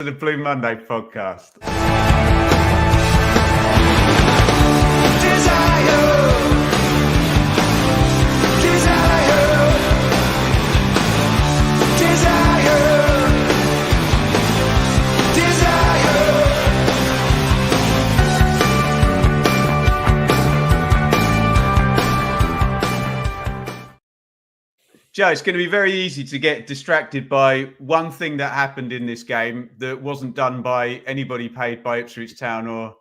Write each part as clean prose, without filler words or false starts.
to the Blue Monday podcast. Joe, it's going to be very easy to get distracted by one thing that happened in this game that wasn't done by anybody paid by Ipswich Town or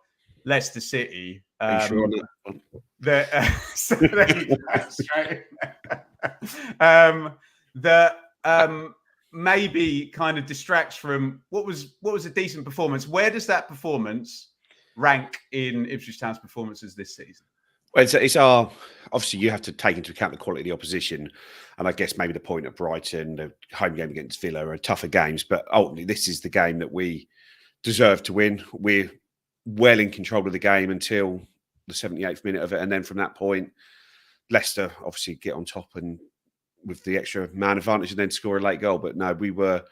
Leicester City. Are you sure on that? So there you go, straight. That maybe kind of distracts from what was a decent performance. Where does that performance rank in Ipswich Town's performances this season? Well, it's our obviously you have to take into account the quality of the opposition, and I guess maybe the point at Brighton, the home game against Villa are tougher games. But ultimately, this is the game that we deserve to win. We're well in control of the game until the 78th minute of it, and then from that point, Leicester obviously get on top and with the extra man advantage, and then score a late goal. But no, we were.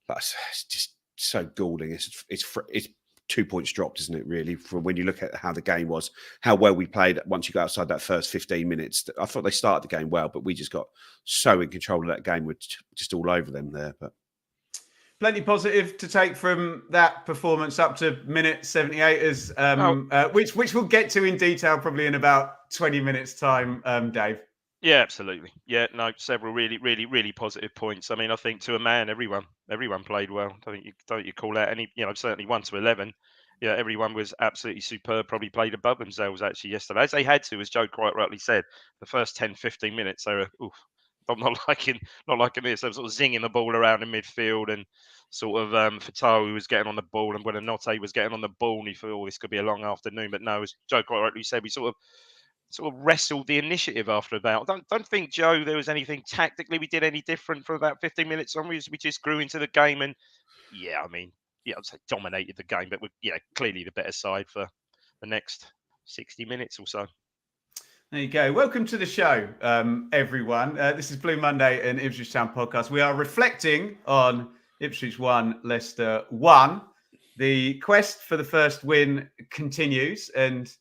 It's just so galling. It's 2 points dropped, isn't it, really, from when you look at how the game was, how well we played once you go outside that first 15 minutes. I thought they started the game well, but we just got so in control of that game. We're just all over them there. But plenty positive to take from that performance up to minute 78, which we'll get to in detail probably in about 20 minutes' time, Dave. Yeah, absolutely. Yeah, no, several really positive points. I mean, I think to a man, everyone played well. Don't you call out any? Certainly 1 to 11. Yeah, everyone was absolutely superb. Probably played above themselves actually yesterday, as they had to, as Joe quite rightly said. The first 10, 15 minutes, they were I'm not liking this. They were sort of zinging the ball around in midfield, and sort of Fatawi was getting on the ball, and when Anote was getting on the ball, and he thought, this could be a long afternoon. But no, as Joe quite rightly said, we sort of wrestled the initiative after about. Don't think, Joe, there was anything tactically we did any different from about 15 minutes onwards. We just grew into the game, and I'd say dominated the game, but we're clearly the better side for the next 60 minutes or so. There you go. Welcome to the show, everyone. This is Blue Monday and Ipswich Town podcast. We are reflecting on Ipswich 1, Leicester 1. The quest for the first win continues, and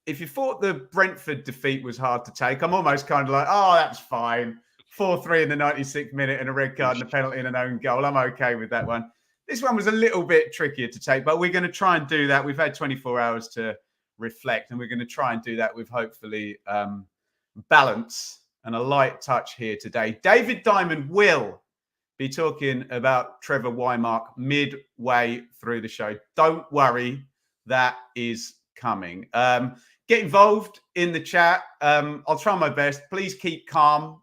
if you thought the Brentford defeat was hard to take, I'm almost kind of like, that's fine. 4-3 in the 96th minute and a red card and a penalty and an own goal. I'm okay with that one. This one was a little bit trickier to take, but we're going to try and do that. We've had 24 hours to reflect, and we're going to try and do that with hopefully balance and a light touch here today. David Diamond will be talking about Trevor Wymark midway through the show. Don't worry, that is coming. Get involved in the chat. I'll try my best. Please keep calm.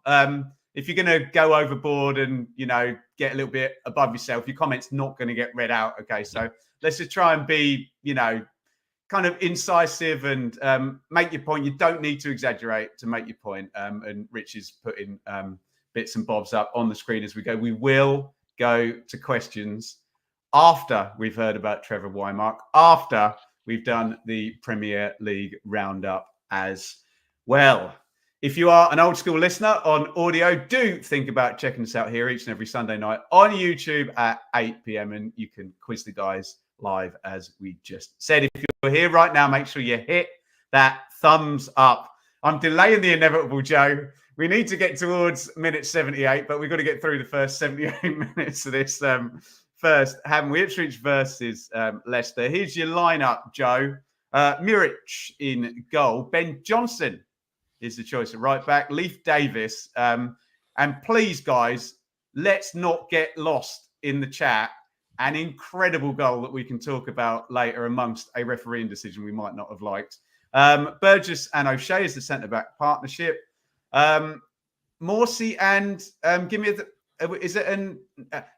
If you're going to go overboard and, get a little bit above yourself, your comment's not going to get read out. Okay, so let's just try and be, kind of incisive and make your point. You don't need to exaggerate to make your point. And Rich is putting bits and bobs up on the screen as we go. We will go to questions after we've heard about Trevor Wymark, after we've done the Premier League roundup as well. If you are an old school listener on audio, do think about checking us out here each and every Sunday night on YouTube at 8 p.m. And you can quiz the guys live, as we just said. If you're here right now, make sure you hit that thumbs up. I'm delaying the inevitable, Joe. We need to get towards minute 78, but we've got to get through the first 78 minutes of this first, haven't we? Ipswich versus Leicester. Here's your lineup, Joe. Muric in goal. Ben Johnson is the choice at right back. Leif Davis. And please, guys, let's not get lost in the chat. An incredible goal that we can talk about later amongst a refereeing decision we might not have liked. Burgess and O'Shea is the centre-back partnership. Morsey and give me is it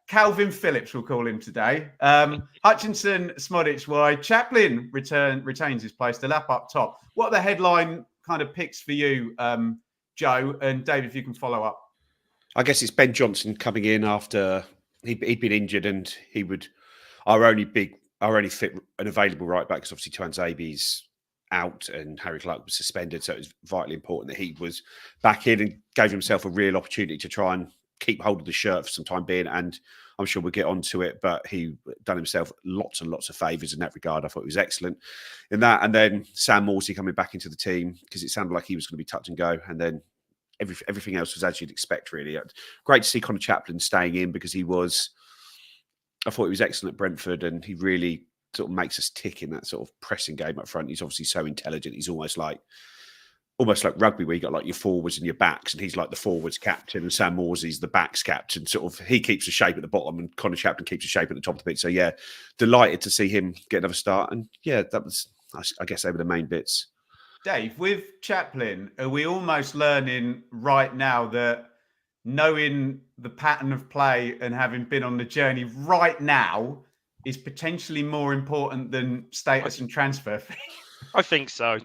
Calvin Phillips, we'll call him today. Hutchinson, Smodic wide. Chaplin retains his place to lap up top. What are the headline kind of picks for you, Joe? And Dave, if you can follow up. I guess it's Ben Johnson coming in after he'd been injured, and he would our only fit and available right back, because obviously Tuanzebe's out and Harry Clark was suspended, so it was vitally important that he was back in and gave himself a real opportunity to try and keep hold of the shirt for some time being. And I'm sure we'll get onto it, but he done himself lots and lots of favours in that regard. I thought he was excellent in that. And then Sam Morsey coming back into the team, because it sounded like he was going to be touch and go. And then everything else was as you'd expect, really. Great to see Connor Chaplin staying in, because I thought he was excellent at Brentford, and he really sort of makes us tick in that sort of pressing game up front. He's obviously so intelligent. He's almost like rugby, where you got like your forwards and your backs, and he's like the forwards captain, and Sam Morsey's the backs captain. Sort of, he keeps the shape at the bottom, and Connor Chaplin keeps the shape at the top of the pitch. So yeah, delighted to see him get another start. And yeah, that was, I guess, they were the main bits. Dave, with Chaplin, are we almost learning right now that knowing the pattern of play and having been on the journey right now is potentially more important than status and transfer fee? I think so.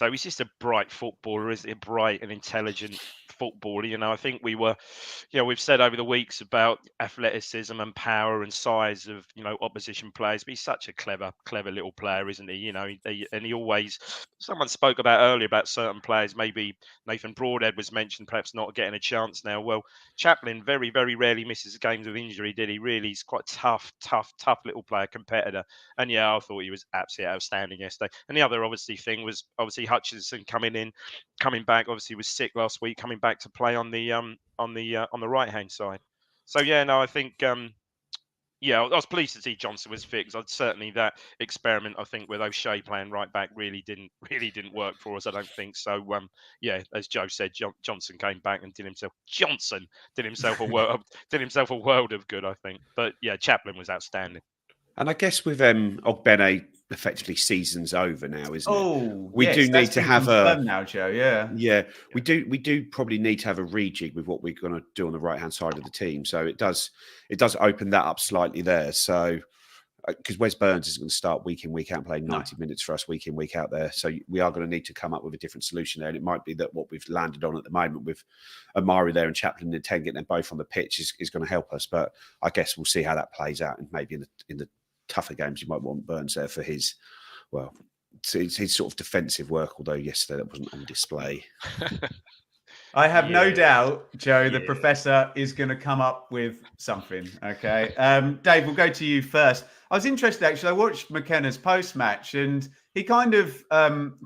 He's just a bright footballer, isn't he? A bright and intelligent footballer. I think we've said over the weeks about athleticism and power and size of, opposition players, but he's such a clever little player, isn't he? And he always, someone spoke about earlier about certain players, maybe Nathan Broadhead was mentioned, perhaps not getting a chance now. Well, Chaplin very, very rarely misses games with injury, did he? Really, he's quite tough little player, competitor. And yeah, I thought he was absolutely outstanding yesterday. And the other thing was Hutchinson coming back. Obviously, was sick last week, coming back to play on the right hand side. So yeah, no, I think I was pleased to see Johnson was fit, because certainly that experiment, I think, with O'Shea playing right back really didn't work for us, I don't think. So as Joe said, Johnson came back and did himself a world of good, I think. But yeah, Chaplin was outstanding. And I guess with Ogbene, effectively season's over now, isn't it? We do need to have now, Joe. Yeah. We do probably need to have a rejig with what we're going to do on the right hand side of the team. So it does open that up slightly there. So because Wes Burns is going to start week in, week out, playing 90 minutes for us week in, week out there. So we are going to need to come up with a different solution there. And it might be that what we've landed on at the moment with Amari there and Chaplin and 10 getting them both on the pitch is going to help us. But I guess we'll see how that plays out. And maybe in the tougher games, you might want Burns there for his sort of defensive work, although yesterday that wasn't on display. I have no doubt, Joe, the professor is going to come up with something. Okay. Dave, we'll go to you first. I was interested, actually. I watched McKenna's post-match, and he kind of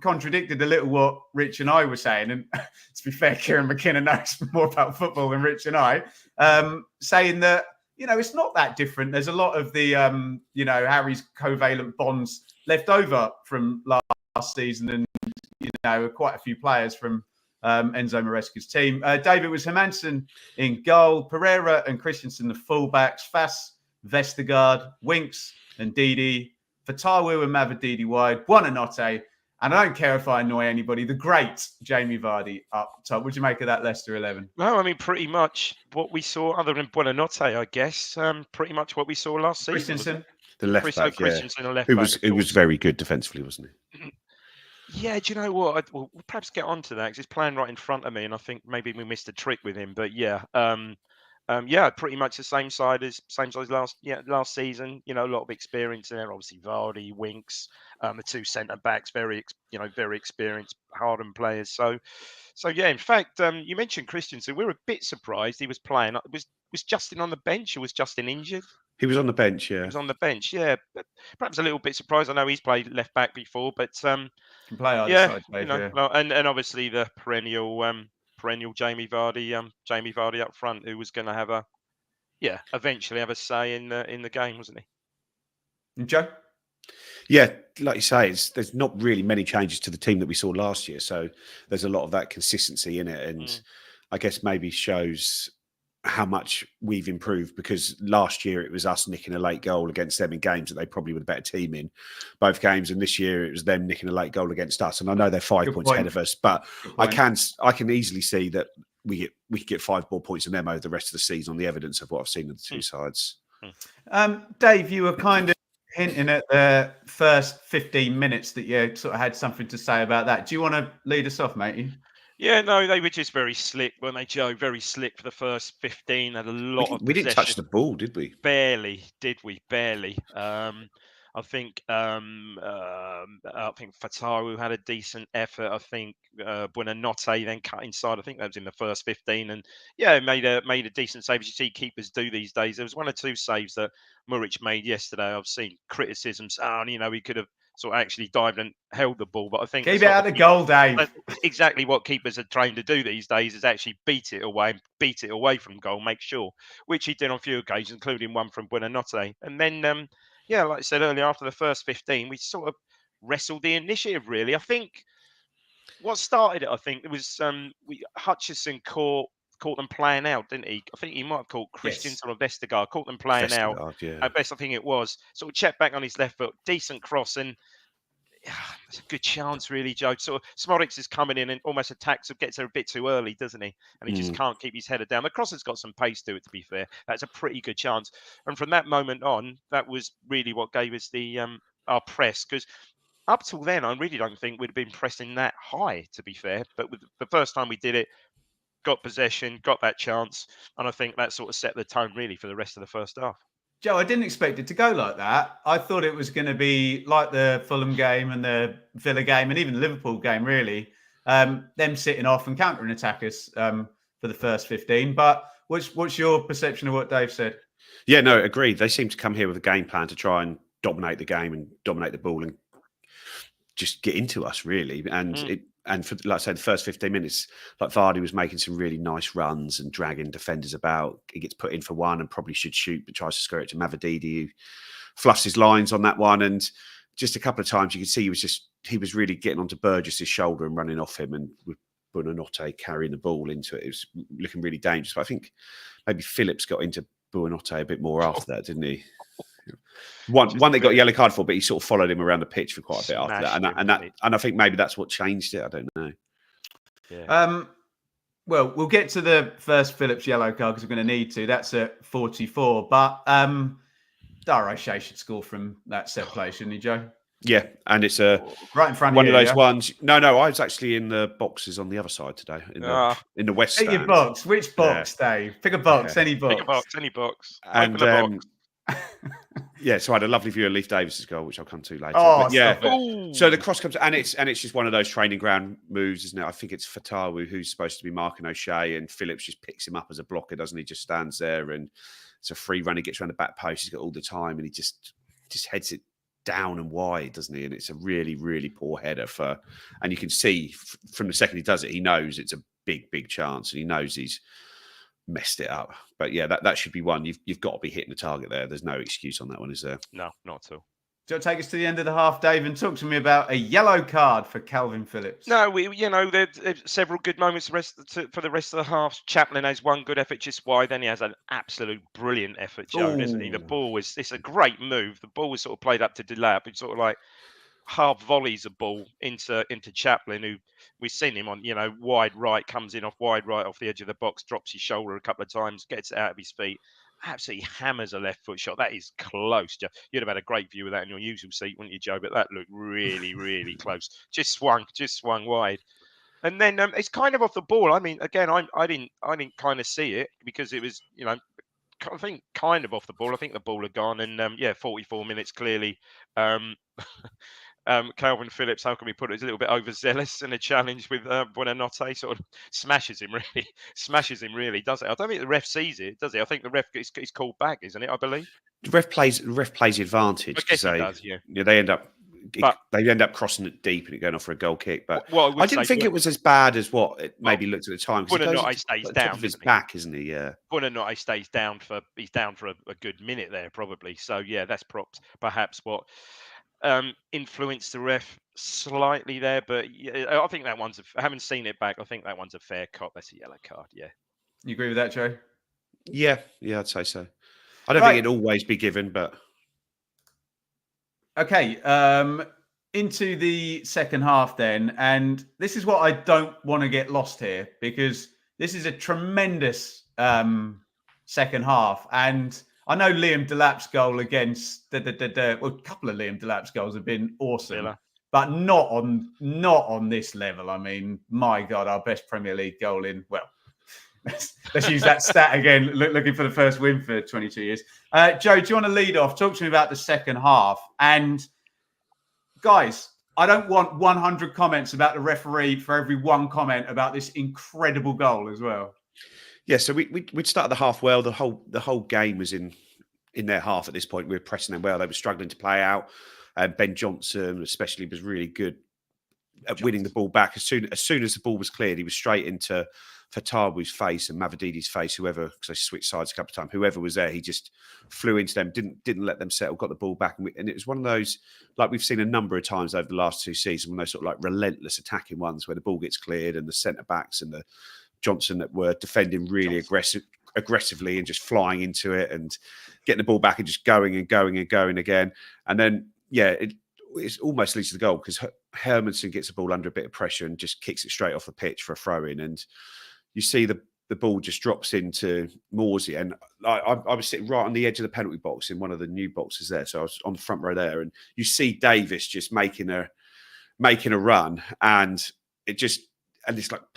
contradicted a little what Rich and I were saying. And to be fair, Kieran McKenna knows more about football than Rich and I, saying that, it's not that different. There's a lot of the, Harry's covalent bonds left over from last season, and, quite a few players from Enzo Maresca's team. David, was Hermansen in goal, Pereira and Christensen the fullbacks, Fass, Vestergaard, Winks and Didi, Fatawu and Mavididi wide, Buonanotte, and I don't care if I annoy anybody, the great Jamie Vardy up top. What do you make of that Leicester 11? No, I mean, pretty much what we saw, other than Buonanotte, I guess, pretty much what we saw last season. Christensen? The left back, Christensen, the left back. It was very good defensively, wasn't he? Yeah, do you know what? We'll perhaps get onto that, because he's playing right in front of me, and I think maybe we missed a trick with him. But yeah, pretty much the same side as last season. A lot of experience there. Obviously, Vardy, Winks, the two centre backs, very experienced, hardened players. So yeah. In fact, you mentioned Christensen. We were a bit surprised he was playing. Was Justin on the bench, or was Justin injured? He was on the bench, yeah. He was on the bench, yeah. But perhaps a little bit surprised. I know he's played left back before, but can play either side, Dave, and obviously the perennial Jamie Vardy up front, who was going to eventually have a say in the game, wasn't he? And Joe? Yeah, like you say, there's not really many changes to the team that we saw last year, so there's a lot of that consistency in it, and I guess maybe shows how much we've improved, because last year it was us nicking a late goal against them in games that they probably were the better team in both games, and this year it was them nicking a late goal against us. And I know they're 5 points ahead of us, but I can easily see that we could get 5 more points than them over the rest of the season on the evidence of what I've seen of the two sides. Dave, you were kind of hinting at the first 15 minutes that you sort of had something to say about that. Do you want to lead us off, matey? Yeah, no, they were just very slick, weren't they, Joe? Very slick for the first 15. Had a lot of we didn't touch the ball, did we? Barely, did we? Barely. I I think Fatawu had a decent effort. I think Buonanotte then cut inside. I think that was in the first 15, and yeah, made a decent save. As you see keepers do these days. There was one or two saves that Muric made yesterday. I've seen criticisms. He could have sort of actually dived and held the ball, but I think Keep it out of the goal, Dave. that's exactly what keepers are trained to do these days, is actually beat it away from goal, make sure, which he did on a few occasions, including one from Buonanotte. And then, like I said earlier, after the first 15, we sort of wrestled the initiative, really. I think what started it, it was Hutchison caught them playing out, didn't he? I think he might have caught Christians or Vestergaard, caught them playing out. Yeah. At best, I think it was. Sort of checked back on his left foot, decent cross, and it's a good chance, really, Joe. Sort of Smorix is coming in and almost attacks, gets there a bit too early, doesn't he? And he just can't keep his header down. The cross has got some pace to it, to be fair. That's a pretty good chance. And from that moment on, that was really what gave us the our press, because up till then, I really don't think we'd have been pressing that high, to be fair. But with the first time we did it, got possession, got that chance, and I think that sort of set the tone, really, for the rest of the first half. Joe, I didn't expect it to go like that. I thought it was going to be like the Fulham game and the Villa game and even the Liverpool game, really. Them sitting off and countering attack us for the first 15. But what's your perception of what Dave said? Yeah, no, agreed. They seem to come here with a game plan to try and dominate the game and dominate the ball and just get into us, really. And for, like I said, the first 15 minutes, like Vardy was making some really nice runs and dragging defenders about. He gets put in for one and probably should shoot, but tries to skirt it to Mavididi, who fluffs his lines on that one. And just a couple of times you could see he was really getting onto Burgess's shoulder and running off him, and with Buonanotte carrying the ball into it. It was looking really dangerous. But I think maybe Phillips got into Buonanotte a bit more after that, didn't he? One they got a yellow card for, but he sort of followed him around the pitch for quite a bit after that, and I think maybe that's what changed it. I don't know. Yeah. Well, we'll get to the first Phillips yellow card because we're going to need to. That's at 44, but Dara O'Shea should score from that set play, shouldn't he, Joe? Yeah, and it's right in front one of those ones. No, I was actually in the boxes on the other side today, in the west stand. Pick your box. Which box, Dave? Pick a box. Any box. Pick a box. Any box. And open a box. Yeah, so I had a lovely view of Leif Davis's goal, which I'll come to later. Oh, but yeah. So the Ooh. cross comes, and it's just one of those training ground moves, isn't it? I think it's Fatawu who's supposed to be marking O'Shea, and Phillips just picks him up as a blocker, doesn't he? Just stands there, and it's a free run. He gets around the back post. He's got all the time, and he just heads it down and wide, doesn't he? And it's a really, really poor header and you can see from the second he does it, he knows it's a big chance, and he knows he's messed it up. But yeah, that should be one. You've got to be hitting the target there. There's no excuse on that one, is there? No, not at all. Do you take us to the end of the half, Dave, and talk to me about a yellow card for Calvin Phillips? No, there's several good moments for the rest of the half. Chaplin has one good effort just wide, then he has an absolute brilliant effort, Joe, doesn't he? It's a great move. The ball was sort of played up to Delap. It's sort of like half volleys a ball into Chaplin, who we've seen him on, wide right, comes in off wide right off the edge of the box, drops his shoulder a couple of times, gets it out of his feet. Absolutely hammers a left foot shot. That is close. You'd have had a great view of that in your usual seat, wouldn't you, Joe? But that looked really, really close. Just swung wide. And then it's kind of off the ball. I mean, again, I didn't kind of see it because it was, I think kind of off the ball. I think the ball had gone, and 44 minutes clearly. Calvin Phillips, how can we put it? He's a little bit overzealous in a challenge with Buonanotte, sort of smashes him really, does it? I don't think the ref sees it, does he? I think the ref is called back, isn't it? I believe the ref plays the advantage. I guess he does, yeah. They end up crossing it deep and it going off for a goal kick. But I didn't think it was as bad as what it maybe looked at the time. Buonanotte stays down. Top of his back, isn't he? Yeah. Buonanotte stays down he's down for a good minute there, probably. So yeah, that's perhaps what influenced the ref slightly there, but yeah, I think that one's. I haven't seen it back. I think that one's a fair cop. That's a yellow card. Yeah. You agree with that, Joe? Yeah, I'd say so. I don't think it'd always be given, but okay. Into the second half then, and this is what I don't want to get lost here because this is a tremendous second half, and I know Liam Delap's goal against a couple of Liam Delap's goals have been awesome, Villa. But not on this level. I mean, my God, our best Premier League goal in Let's use that stat again, looking for the first win for 22 years. Joe, do you want to lead off? Talk to me about the second half. And guys, I don't want 100 comments about the referee for every one comment about this incredible goal as well. Yeah, so we'd started the half well. The whole game was in their half at this point. We were pressing them well. They were struggling to play out. Ben Johnson, especially, was really good at winning the ball back. As soon as the ball was cleared, he was straight into Fatabu's face and Mavadidi's face, whoever, because they switched sides a couple of times. Whoever was there, he just flew into them, didn't let them settle, got the ball back. And it was one of those, like we've seen a number of times over the last 2 seasons, one of those sort of like relentless attacking ones where the ball gets cleared and the centre-backs and the Johnson that were defending really aggressively and just flying into it and getting the ball back and just going and going and going again. And then, it almost leads to the goal because Hermansen gets the ball under a bit of pressure and just kicks it straight off the pitch for a throw-in. And you see the ball just drops into Morsey. And I was sitting right on the edge of the penalty box in one of the new boxes there. So I was on the front row there. And you see Davis just making a run. And it's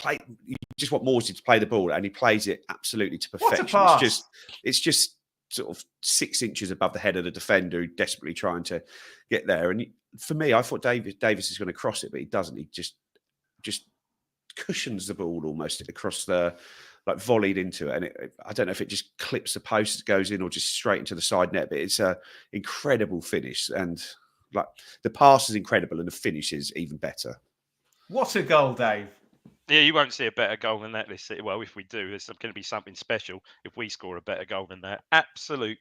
like you just want Morsey to play the ball, and he plays it absolutely to perfection. What a pass. It's just sort of 6 inches above the head of the defender, desperately trying to get there. And for me, I thought Davis is going to cross it, but he doesn't. He just cushions the ball almost across the, like volleyed into it. And I don't know if it just clips the post as it goes in or just straight into the side net, but it's a incredible finish. And like the pass is incredible and the finish is even better. What a goal, Dave. Yeah, you won't see a better goal than that. Well, if we do, there's going to be something special if we score a better goal than that. Absolute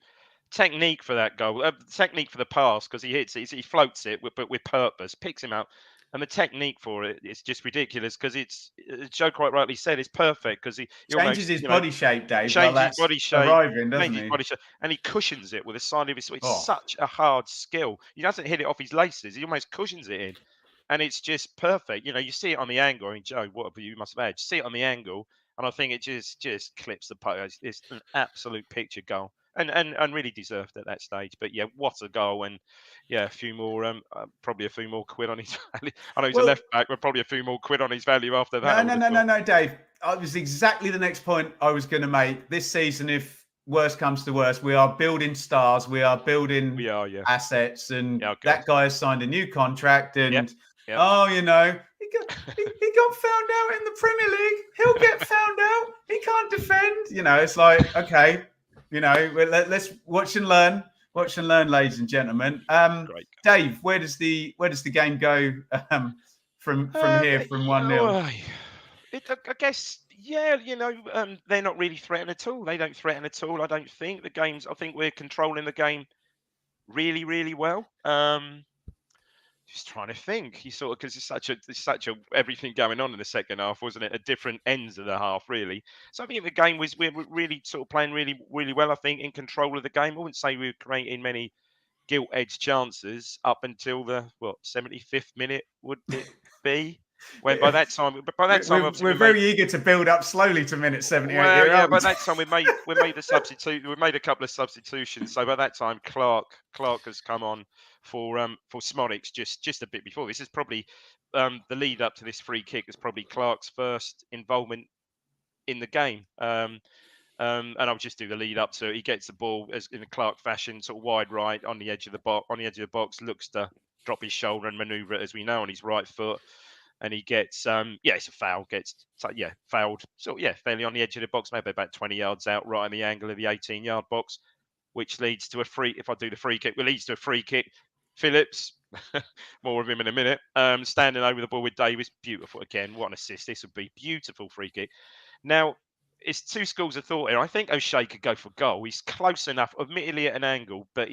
technique for that goal. Technique for the pass, because he hits it. He floats it, but with purpose, picks him up. And the technique for it is just ridiculous because it's, Joe quite rightly said, it's perfect because he changes his body shape, Dave. Changes his body shape, arriving, doesn't he? Body shape, and he cushions it with the side of his. It's such a hard skill. He doesn't hit it off his laces. He almost cushions it in. And it's just perfect. You see it on the angle. I mean, Joe, what you must have had. You see it on the angle, and I think it just clips the post. It's an absolute picture goal, and really deserved at that stage. But yeah, what a goal! And yeah, a few more, probably a few more quid on his value. I know he's a left back, but probably a few more quid on his value after that. No, Dave. It was exactly the next point I was going to make. This season, if worst comes to worst, we are building stars. We are building assets, and that guy has signed a new contract. And he got found out in the Premier League. He'll get found out. He can't defend. It's like, okay, let's watch and learn. Watch and learn, ladies and gentlemen. Dave, where does the game go from here, from 1-0? I guess, they're not really threatened at all. They don't threaten at all. I don't think I think we're controlling the game really, really well. Just trying to think. Because it's such a everything going on in the second half, wasn't it? At different ends of the half, really. So I think the game we're really sort of playing really, really well. I think in control of the game. I wouldn't say we were creating many gilt-edged chances up until the 75th minute would it be? When by that time, we're very eager to build up slowly to minute 78. Well, by that time we made the substitute. We made a couple of substitutions. So by that time, Clark has come on for Smolix just a bit before. This is probably the lead up to this free kick is probably Clark's first involvement in the game. And I'll just do the lead up to it. He gets the ball as in a Clark fashion, sort of wide right on the edge of the box. Looks to drop his shoulder and manoeuvre it, as we know, on his right foot. And he gets, it's a foul. Fouled. So, fairly on the edge of the box, maybe about 20 yards out, right in the angle of the 18-yard box, which leads to a free. If I do the free kick, it leads to a free kick. Phillips, more of him in a minute, standing over the ball with Davis. Beautiful again. What an assist. This would be beautiful free kick. Now, it's two schools of thought here. I think O'Shea could go for goal. He's close enough, admittedly at an angle, but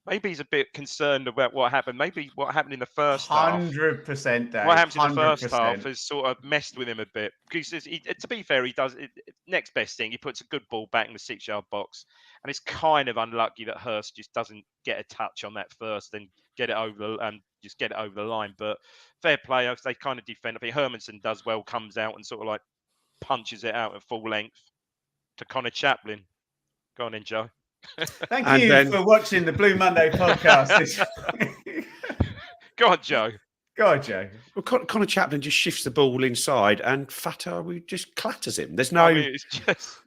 maybe he's a bit concerned about what happened. Maybe what happened in the first 100%, Dave. What happened in the first half has sort of messed with him a bit. Because to be fair, he does next best thing. He puts a good ball back in the 6-yard box, and it's kind of unlucky that Hurst just doesn't get a touch on that first and get it over the line. But fair play, they kind of defend. I think Hermansen does well, comes out and sort of like punches it out at full length to Connor Chaplin. Go on then, Joe. Thank you for watching the Blue Monday podcast. Go on, Joe. Go on, Joe. Well, Connor Chaplin just shifts the ball inside, and Fatawu just clatters him. There's I no. mean, it's just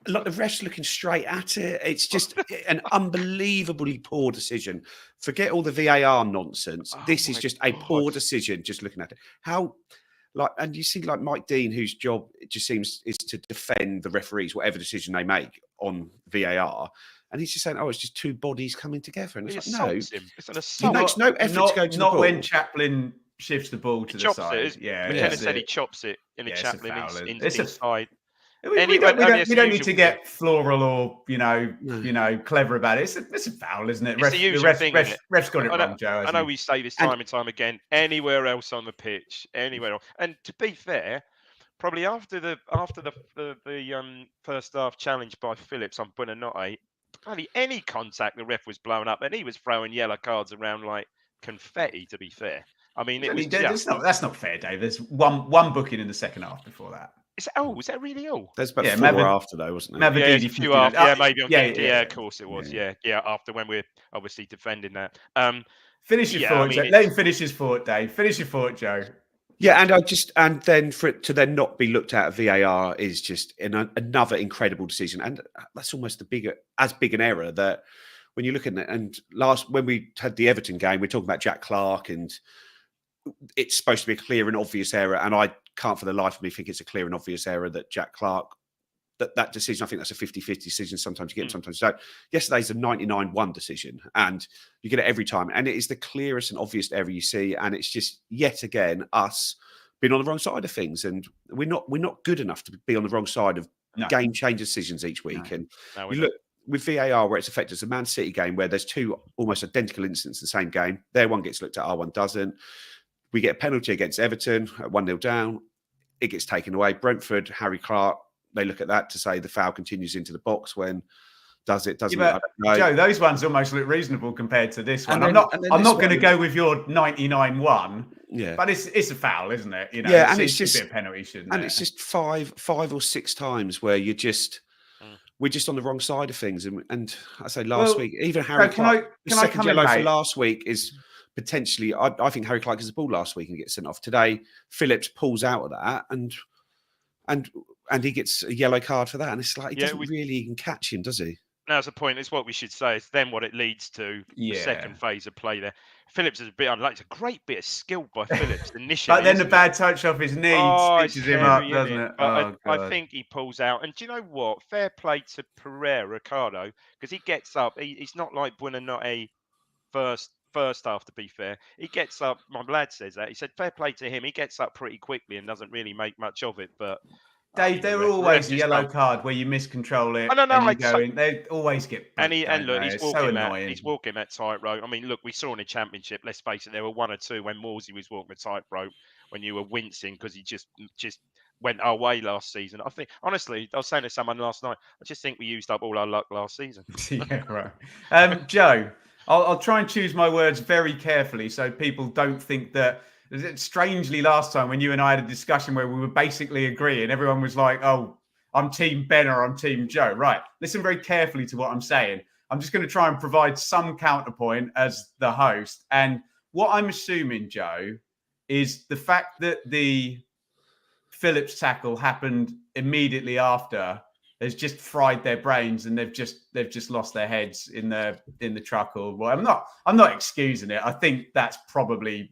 Like the refs looking straight at it. It's just an unbelievably poor decision. Forget all the VAR nonsense. Oh This is my just a poor God. decision. Just looking at it, how like, and you see like Mike Dean, whose job it just seems is to defend the referees, whatever decision they make on VAR, and he's just saying, "Oh, it's just two bodies coming together," and He it's like, no, assaults him. It's an he assault. makes no effort to go to the Not ball. when Chaplin shifts the ball to He the chops side. it. Yeah, McKenna it's said a- he chops it in a yeah, it's a Chaplin foul, isn't it? inside. We Any- don't only it's the need to usual get floral or No. clever about it. It's a foul, isn't it? It's the usual thing, isn't it? Ref's got it I know, wrong, Joe. I hasn't know he? we say this And- time and time again. Anywhere else on the pitch, anywhere else. And to be fair, probably after the first half challenge by Phillips on Buonanotte, hardly any contact, the ref was blown up, and he was throwing yellow cards around like confetti. To be fair, I mean, it was just. That's not fair, Dave. There's one booking in the second half before that. Was that really all? There's about Yeah, four Mavin- after though, wasn't there? Yeah, it's Mavadini a few 59. after. Yeah, maybe I'm thinking. Yeah, yeah. of course it was. Yeah. Yeah, after when we're obviously defending that. Finish your Yeah, thought, I mean, Joe. Let him finish his thought, Dave. Finish your thought, Joe. Yeah, and then for it to then not be looked at VAR is just another incredible decision, and that's almost as big an error that when you look at it. And when we had the Everton game, we're talking about Jack Clark, and it's supposed to be a clear and obvious error, and I can't for the life of me think it's a clear and obvious error that Jack Clark. That decision, I think that's a 50-50 decision. Sometimes you get them, sometimes you don't. Yesterday's a 99-1 decision, and you get it every time. And it is the clearest and obvious error you see. And it's just yet again us being on the wrong side of things, and we're not good enough to be on the wrong side of game change decisions each week. No. And No, you look with VAR where it's affected. It's a Man City game where there's two almost identical incidents in the same game. Their one gets looked at, our one doesn't. We get a penalty against Everton at 1-0 down. It gets taken away. Brentford, Harry Clark. They look at that to say the foul continues into the box when doesn't it? I don't know. Joe, those ones almost look reasonable compared to this one. And I'm not going to go with your 99-1. Yeah, but it's a foul, isn't it? Yeah, and it's just a penalty, shouldn't it? And it's just five or six times where we're just on the wrong side of things. And I say last week, even Harry Clark, the second yellow for last week is potentially. I think Harry Clark has the ball last week and gets sent off. Today, Phillips pulls out of that and he gets a yellow card for that. And it's like he doesn't really even catch him, does he? Now's the point. It's what we should say. It's then what it leads to. The second phase of play there. Phillips is a bit unlucky. It's a great bit of skill by Phillips initially. But then the bad touch off his knee stitches him up, doesn't it? I think he pulls out. And do you know what? Fair play to Ricardo, because he gets up. He's not like Buonanotte first half, to be fair. He gets up. My lad says that. He said fair play to him. He gets up pretty quickly and doesn't really make much of it. But Dave, there are always a yellow card where you miscontrol it. They always get. And look, he's walking that tightrope. I mean, look, we saw in the Championship. Let's face it, there were one or two when Morsey was walking the tightrope when you were wincing because he just went our way last season. I think, honestly, I was saying to someone last night, I just think we used up all our luck last season. Yeah, right. Joe, I'll try and choose my words very carefully so people don't think that. Strangely, last time when you and I had a discussion where we were basically agreeing, everyone was like, "Oh, I'm Team Ben or I'm Team Joe." Right? Listen very carefully to what I'm saying. I'm just going to try and provide some counterpoint as the host. And what I'm assuming, Joe, is the fact that the Phillips tackle happened immediately after has just fried their brains and they've just lost their heads in the truck or what. I'm not excusing it. I think that's probably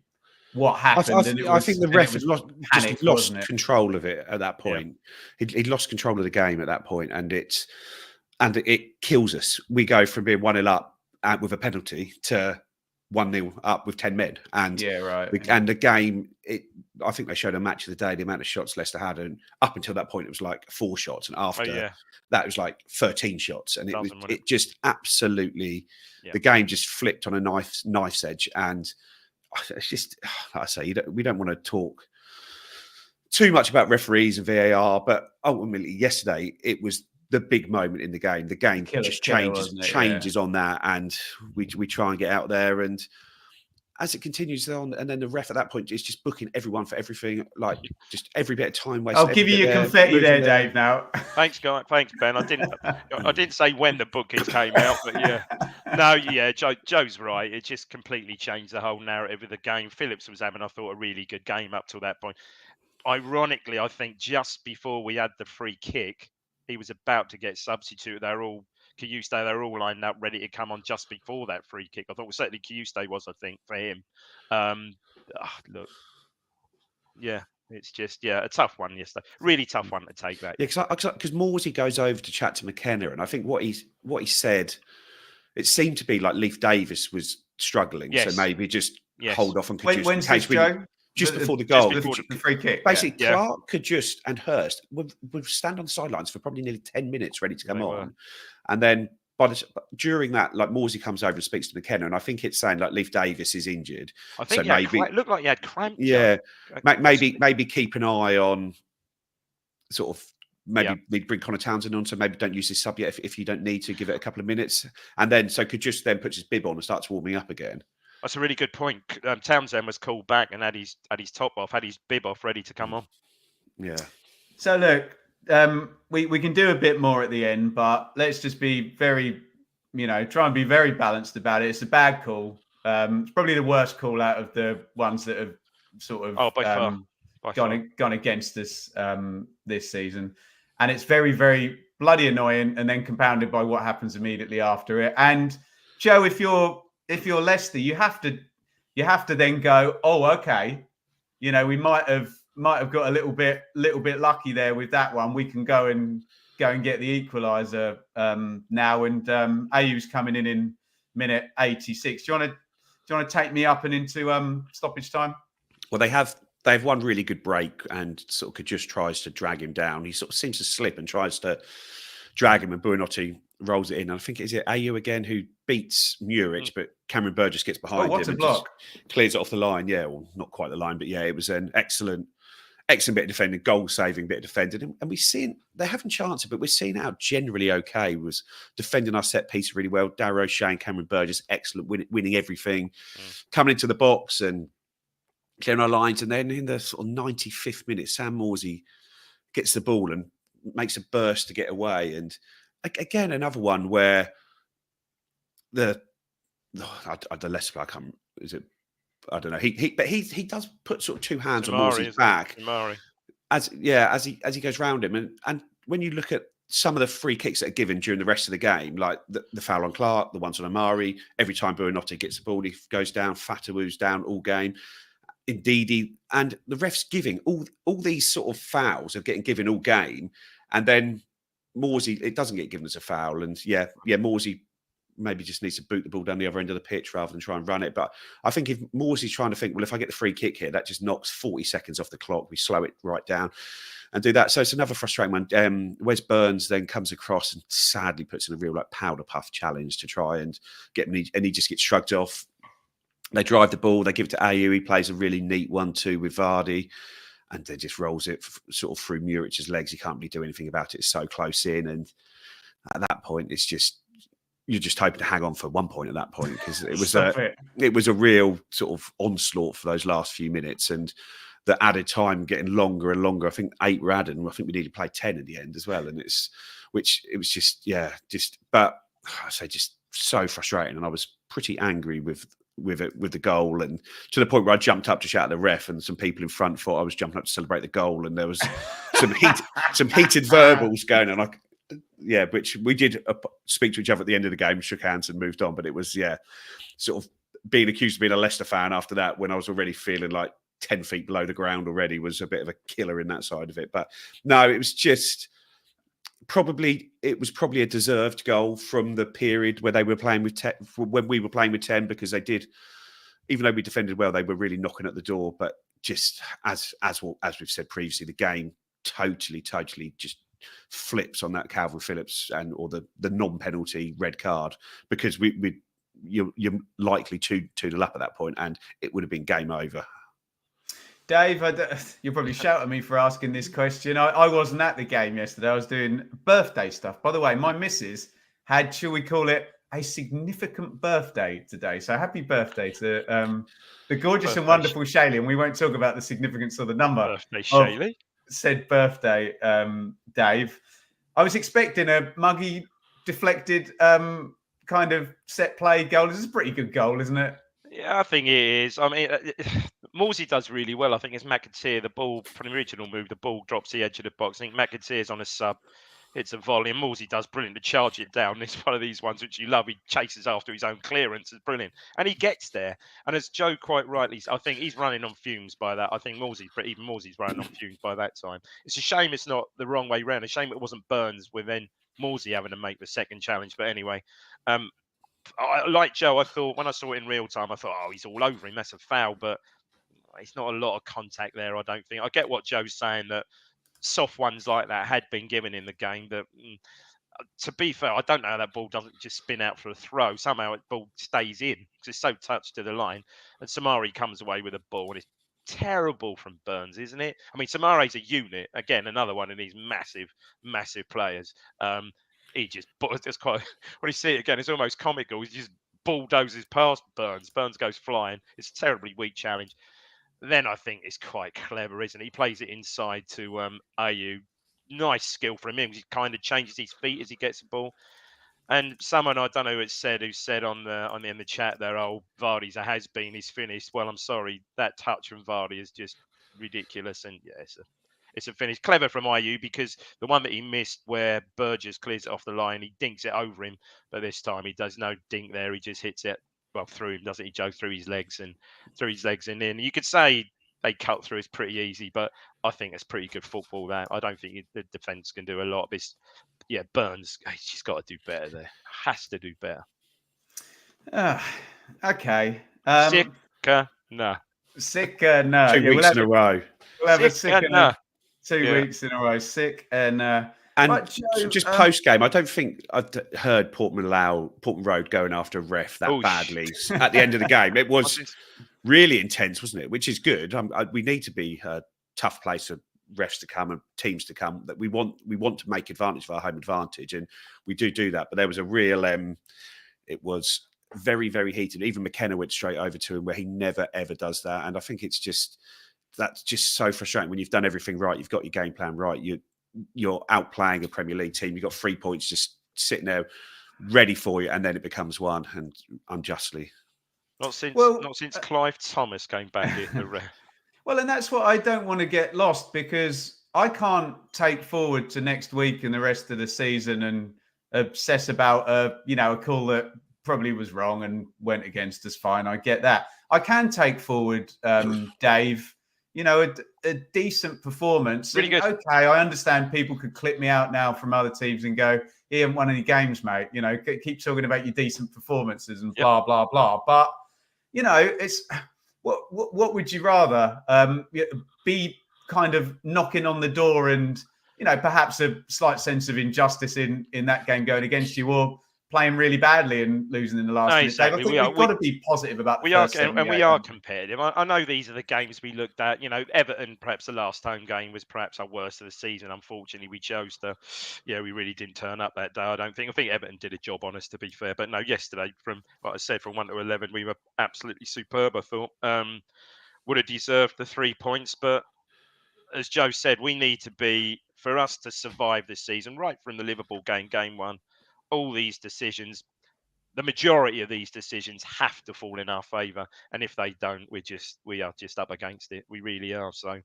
what happened. I think the ref had lost control of it at that point. Yeah. He'd lost control of the game at that point, and it kills us. We go from being 1-0 up with a penalty to 1-0 up with 10 men. And and the game, I think they showed a match of the day, the amount of shots Leicester had, and up until that point it was like 4 shots, and after that was like 13 shots, and it just absolutely the game just flipped on a knife's edge. And it's just, like I say, we don't want to talk too much about referees and VAR, but ultimately yesterday it was the big moment in the game. The game just changes on that, and we try and get out there, and as it continues on, and then the ref at that point is just booking everyone for everything, like just every bit of time wasted. I'll give you your confetti there, Dave. Now, thanks, guy. Thanks, Ben. I didn't say when the bookings came out, but yeah, no, yeah, Joe's right. It just completely changed the whole narrative of the game. Phillips was having, I thought, a really good game up till that point. Ironically, I think just before we had the free kick, he was about to get substituted. They're all lined up, ready to come on just before that free kick. I thought, well, certainly Kiyuste was, I think, for him. Look, yeah, it's just a tough one yesterday. Really tough one to take that. Yeah, because Morsey goes over to chat to McKenna, and I think what he said, it seemed to be like Leif Davis was struggling, so maybe just hold off on Kajust. When's this, Joe? Just before the goal, the free kick. Basically, Clark, Kajust, and Hurst would stand on the sidelines for probably nearly 10 minutes, ready to come on, and then during that, like Morsey comes over and speaks to McKenna, and I think it's saying like Leif Davis is injured. I think so it looked like he had cramp. Yeah, maybe keep an eye on sort of. Maybe bring Connor Townsend on, so maybe don't use this sub yet if you don't need to. Give it a couple of minutes, and then so Kajust then puts his bib on and starts warming up again. That's a really good point. Townsend was called back and had his top off, had his bib off, ready to come on. Yeah. So look, we can do a bit more at the end, but let's just be very, try and be very balanced about it. It's a bad call. It's probably the worst call out of the ones that have sort of by far. Gone against us this season, and it's very, very bloody annoying. And then compounded by what happens immediately after it. And Joe, if you're Leicester, you have to then go, oh, okay, we might have got a little bit lucky there with that one. We can go and get the equaliser now, and Ayew's coming in minute 86. Do you want to take me up and into stoppage time? Well, they have one really good break, and sort of just tries to drag him down. He sort of seems to slip and tries to drag him, and Buonanotte rolls it in. And I think is it Ayew again who beats Muric, but Cameron Burgess gets behind him and block. Clears it off the line. Yeah, well, not quite the line, but yeah, it was an excellent bit of defending, goal-saving bit of defending. And we've seen, they haven't chanced it, but we're seeing how generally okay was defending our set piece really well. Darrow, Shane, Cameron Burgess, excellent, winning everything, coming into the box and clearing our lines. And then in the sort of 95th minute, Sam Morsey gets the ball and makes a burst to get away. And again, another one where the Leicester guy I don't know. He does put sort of two hands on Morsey's back as he goes round him. And when you look at some of the free kicks that are given during the rest of the game, like the foul on Clark, the ones on Amari, every time Buonanotte gets the ball, he goes down. Fatawu's down all game. Indeed, and the refs giving all these sort of fouls are getting given all game, and then Morsey, it doesn't get given as a foul, and Morsey maybe just needs to boot the ball down the other end of the pitch rather than try and run it. But I think if Morsey's trying to think, well, if I get the free kick here, that just knocks 40 seconds off the clock. We slow it right down and do that. So it's another frustrating one. Wes Burns then comes across and sadly puts in a real powder puff challenge to try and get him, and he just gets shrugged off. They drive the ball, they give it to Ayew. He plays a really neat 1-2 with Vardy, and then just rolls it sort of through Muric's legs. He can't really do anything about it. It's so close in. And at that point, it's just, you're just hoping to hang on for 1 point at that point, because it was a real sort of onslaught for those last few minutes, and the added time getting longer and longer. I think 8 were added, and I think we needed to play 10 in the end as well. And it was just but I say just so frustrating. And I was pretty angry with the goal, and to the point where I jumped up to shout at the ref, and some people in front thought I was jumping up to celebrate the goal, and there was some heated verbals going on. Which we did speak to each other at the end of the game, shook hands and moved on. But it was sort of being accused of being a Leicester fan after that, when I was already feeling like 10 feet below the ground already, was a bit of a killer in that side of it. But no, it was just probably a deserved goal from the period where they were playing with 10, when we were playing with 10, because they did, even though we defended well, they were really knocking at the door. But just as we've said previously, the game totally just flips on that Calvin Phillips or the non-penalty red card, because you're likely 2-0 up at that point, and it would have been game over. Dave, you'll probably shout at me for asking this question. I wasn't at the game yesterday. I was doing birthday stuff. By the way, my missus had, shall we call it, a significant birthday today. So happy birthday to the gorgeous and Birthday, wonderful Shaylee. And we won't talk about the significance or the number birthday, of Shaylee. said birthday, Dave. I was expecting a muggy, deflected kind of set play goal. This is a pretty good goal, isn't it? Yeah, I think it is. I mean, Morsey does really well. I think it's McAteer. The ball from the original move, the ball drops the edge of the box. I think McAteer's on a sub. It's a volley, and Morsey does brilliant to charge it down. It's one of these ones which you love. He chases after his own clearance. It's brilliant, and he gets there. And as Joe quite rightly, I think he's running on fumes by that. I think even Morsey's running on fumes by that time. It's a shame it's not the wrong way round. A shame it wasn't Burns with then Morsey having to make the second challenge. But anyway, like Joe, I thought when I saw it in real time, I thought, oh, he's all over him. That's a foul, but it's not a lot of contact there. I don't think. I get what Joe's saying that soft ones like that had been given in the game. That, to be fair, I don't know how that ball doesn't just spin out for a throw. Somehow the ball stays in because it's so touched to the line. And Samari comes away with a ball, and it's terrible from Burns, isn't it? I mean, Samari's a unit. Again, another one of these massive players. He just, it's quite, when you see it again, it's almost comical. He just bulldozes past Burns. Burns goes flying. It's a terribly weak challenge. Then I think it's quite clever, isn't it? He plays it inside to Ayew. Nice skill from him. He kind of changes his feet as he gets the ball. And someone, I don't know who said on the chat there, oh, Vardy's a has-been, he's finished. Well, I'm sorry, that touch from Vardy is just ridiculous. And yeah, it's a finish. Clever from Ayew because the one that he missed where Burgess clears it off the line, he dinks it over him. But this time he does no dink there. He just hits it, well, through him, doesn't he, Joe? Through his legs and in. You could say they cut through is pretty easy, but I think it's pretty good football there. I don't think the defence can do a lot of this. Yeah, Burns, he's just got to do better there. Has to do better. Okay. Sicker, no. Sicker, no. 2 weeks in a row. We'll have a sicker, no. 2 weeks in a row. Sick and Joe, just post game, I don't think I've heard Portman Road going after a ref that badly at the end of the game. It was really intense, wasn't it? Which is good. We need to be a tough place for refs to come and teams to come. That we want to make advantage of our home advantage, and we do that. But there was a real, it was very, very heated. Even McKenna went straight over to him, where he never ever does that. And I think that's just so frustrating when you've done everything right. You've got your game plan right. You're outplaying a Premier League team. You've got 3 points just sitting there ready for you, and then it becomes one, and unjustly. Not since Clive Thomas came back in the ref. Well, and that's what I don't want to get lost, because I can't take forward to next week and the rest of the season and obsess about a call that probably was wrong and went against us. Fine, I get that. I can take forward, Dave, a decent performance. Really good. Okay, I understand people could clip me out now from other teams and go, he haven't won any games, mate. Keep talking about your decent performances and blah, blah, blah. But, it's what would you rather be kind of knocking on the door and, perhaps a slight sense of injustice in that game going against you, or playing really badly and losing in the last minute? Exactly. I think we've got to be positive about we are competitive. I know these are the games we looked at. Everton, perhaps the last home game was perhaps our worst of the season. Unfortunately, we chose to. Yeah, we really didn't turn up that day. I think Everton did a job on us, to be fair. But no, yesterday, from what I said, from 1 to 11, we were absolutely superb. I thought would have deserved the 3 points, but as Joe said, we need to be, for us to survive this season, right from the Liverpool game 1. All these decisions, the majority of these decisions have to fall in our favour, and if they don't, we are just up against it. We really are. So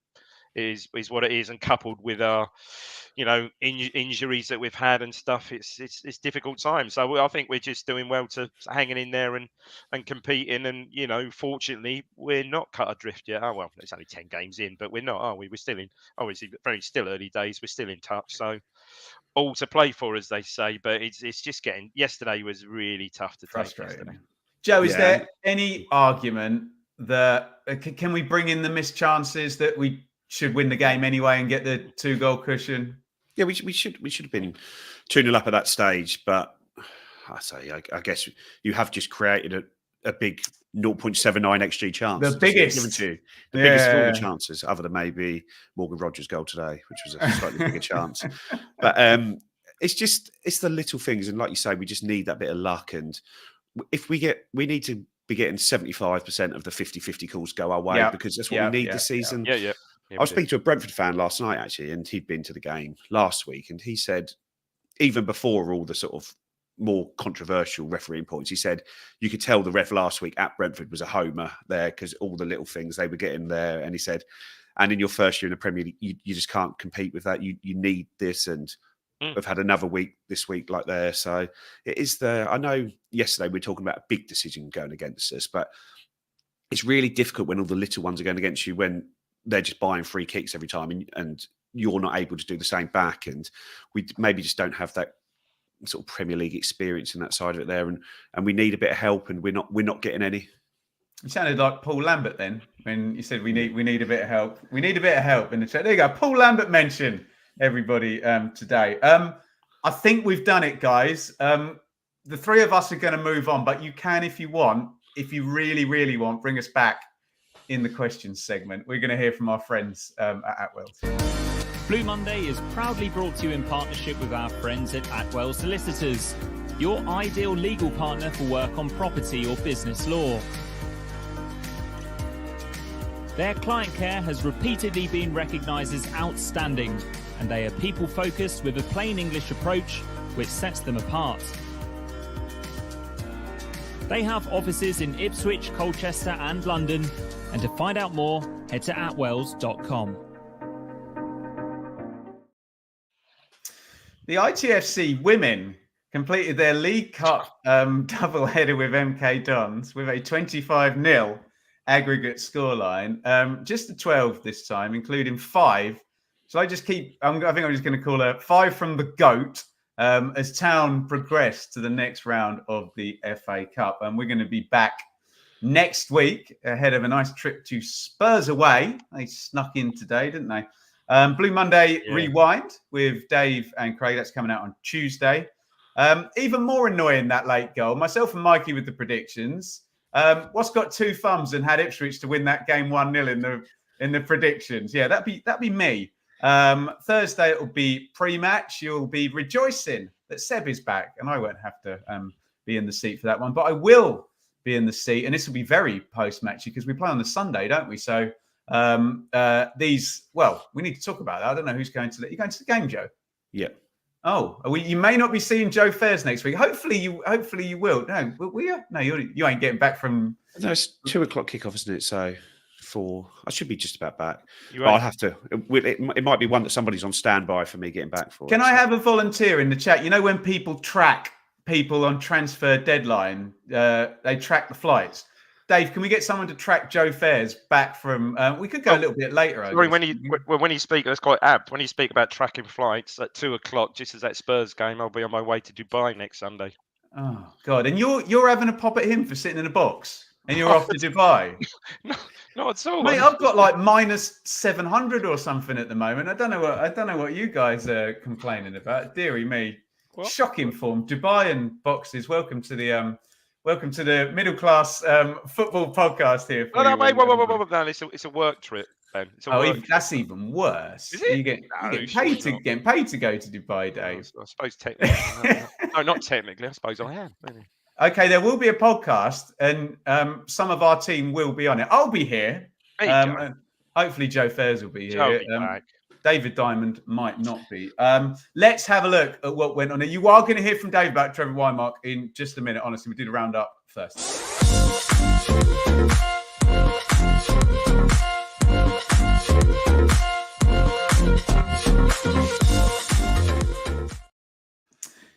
it is what it is, and coupled with our, injuries that we've had and stuff, it's difficult times. So I think we're just doing well to hanging in there and competing, and fortunately we're not cut adrift yet. Oh well, it's only 10 games in, but we're not, are we? We're still in, obviously, still early days. We're still in touch, so all to play for, as they say. But it's just getting. Yesterday was really tough to take. Yesterday. Joe, is there any argument that can we bring in the missed chances that we should win the game anyway and get the 2-goal cushion? Yeah, we should have been 2-0 up at that stage, but I guess you have just created a big 0.79 XG chance. The biggest of all the chances, other than maybe Morgan Rogers' goal today, which was a slightly bigger chance. But it's the little things, and like you say, we just need that bit of luck. And if we need to be getting 75% of the 50-50 calls go our way, because that's what we need this season. Yeah, I was speaking to a Brentford fan last night, actually, and he'd been to the game last week, and he said, even before all the sort of more controversial refereeing points, he said you could tell the ref last week at Brentford was a homer there because all the little things they were getting there. And he said, and in your first year in the Premier League, you just can't compete with that. You need this, and we've had another week this week like there. So it is I know yesterday we were talking about a big decision going against us, but it's really difficult when all the little ones are going against you, when they're just buying free kicks every time, and you're not able to do the same back. And we maybe just don't have that sort of Premier League experience in that side of it there, and we need a bit of help, and we're not getting any. It sounded like Paul Lambert then when you said we need a bit of help. We need a bit of help in the chat. There you go. Paul Lambert mentioned everybody today. I think we've done it, guys. The three of us are going to move on, but you can, if you want, if you really, really want, bring us back in the questions segment. We're going to hear from our friends at Atwell. Blue Monday is proudly brought to you in partnership with our friends at Atwell Solicitors, your ideal legal partner for work on property or business law. Their client care has repeatedly been recognised as outstanding, and they are people-focused with a plain English approach which sets them apart. They have offices in Ipswich, Colchester and London, and to find out more, head to atwells.com. The ITFC women completed their League Cup double-header with MK Dons with a 25-0 aggregate scoreline. Just a 12 this time, including 5. So I think I'm just going to call her 5 from the GOAT as Town progressed to the next round of the FA Cup. And we're going to be back next week ahead of a nice trip to Spurs away. They snuck in today, didn't they? Blue Monday Rewind with Dave and Craig. That's coming out on Tuesday. Even more annoying, that late goal. Myself and Mikey with the predictions. What's got 2 thumbs and had Ipswich to win that game 1-0 in the predictions? Yeah, that'd be me. Thursday it'll be pre-match. You'll be rejoicing that Seb is back, and I won't have to be in the seat for that one, but I will be in the seat, and this will be very post-matchy because we play on the Sunday, don't we? So we need to talk about that. I don't know who's going to you going to the game, Joe? Yeah. Oh, you may not be seeing Joe Fairs next week. Hopefully you will. No, will you? No, you ain't getting back from. No, it's 2:00 kickoff, isn't it? So 4. I should be just about back. But I'll have to. It might be one that somebody's on standby for me getting back for. Can I have a volunteer in the chat? You know, when people track people on transfer deadline, they track the flights. Dave, can we get someone to track Joe Fairs back from? We could go a little bit later. Sorry, when you speak, that's quite apt. When you speak about tracking flights at 2:00, just as that Spurs game, I'll be on my way to Dubai next Sunday. Oh God! And you're having a pop at him for sitting in a box, and you're off to Dubai. No, not at all. Mate, I've got like minus 700 or something at the moment. I don't know what you guys are complaining about. Dearie me, What? Shocking form. Dubai and boxes. Welcome to the middle class football podcast here. No, wait. No, it's a work trip, Ben. That's even worse. Is it? You get getting paid to go to Dubai, Dave. I suppose technically. No, not technically. I suppose I am. Really. Okay, there will be a podcast, and some of our team will be on it. I'll be here. And hopefully, Joe Fairs will be here. David Diamond might not be. Let's have a look at what went on. You are going to hear from Dave about Trevor Wymark in just a minute. Honestly, we did a roundup first.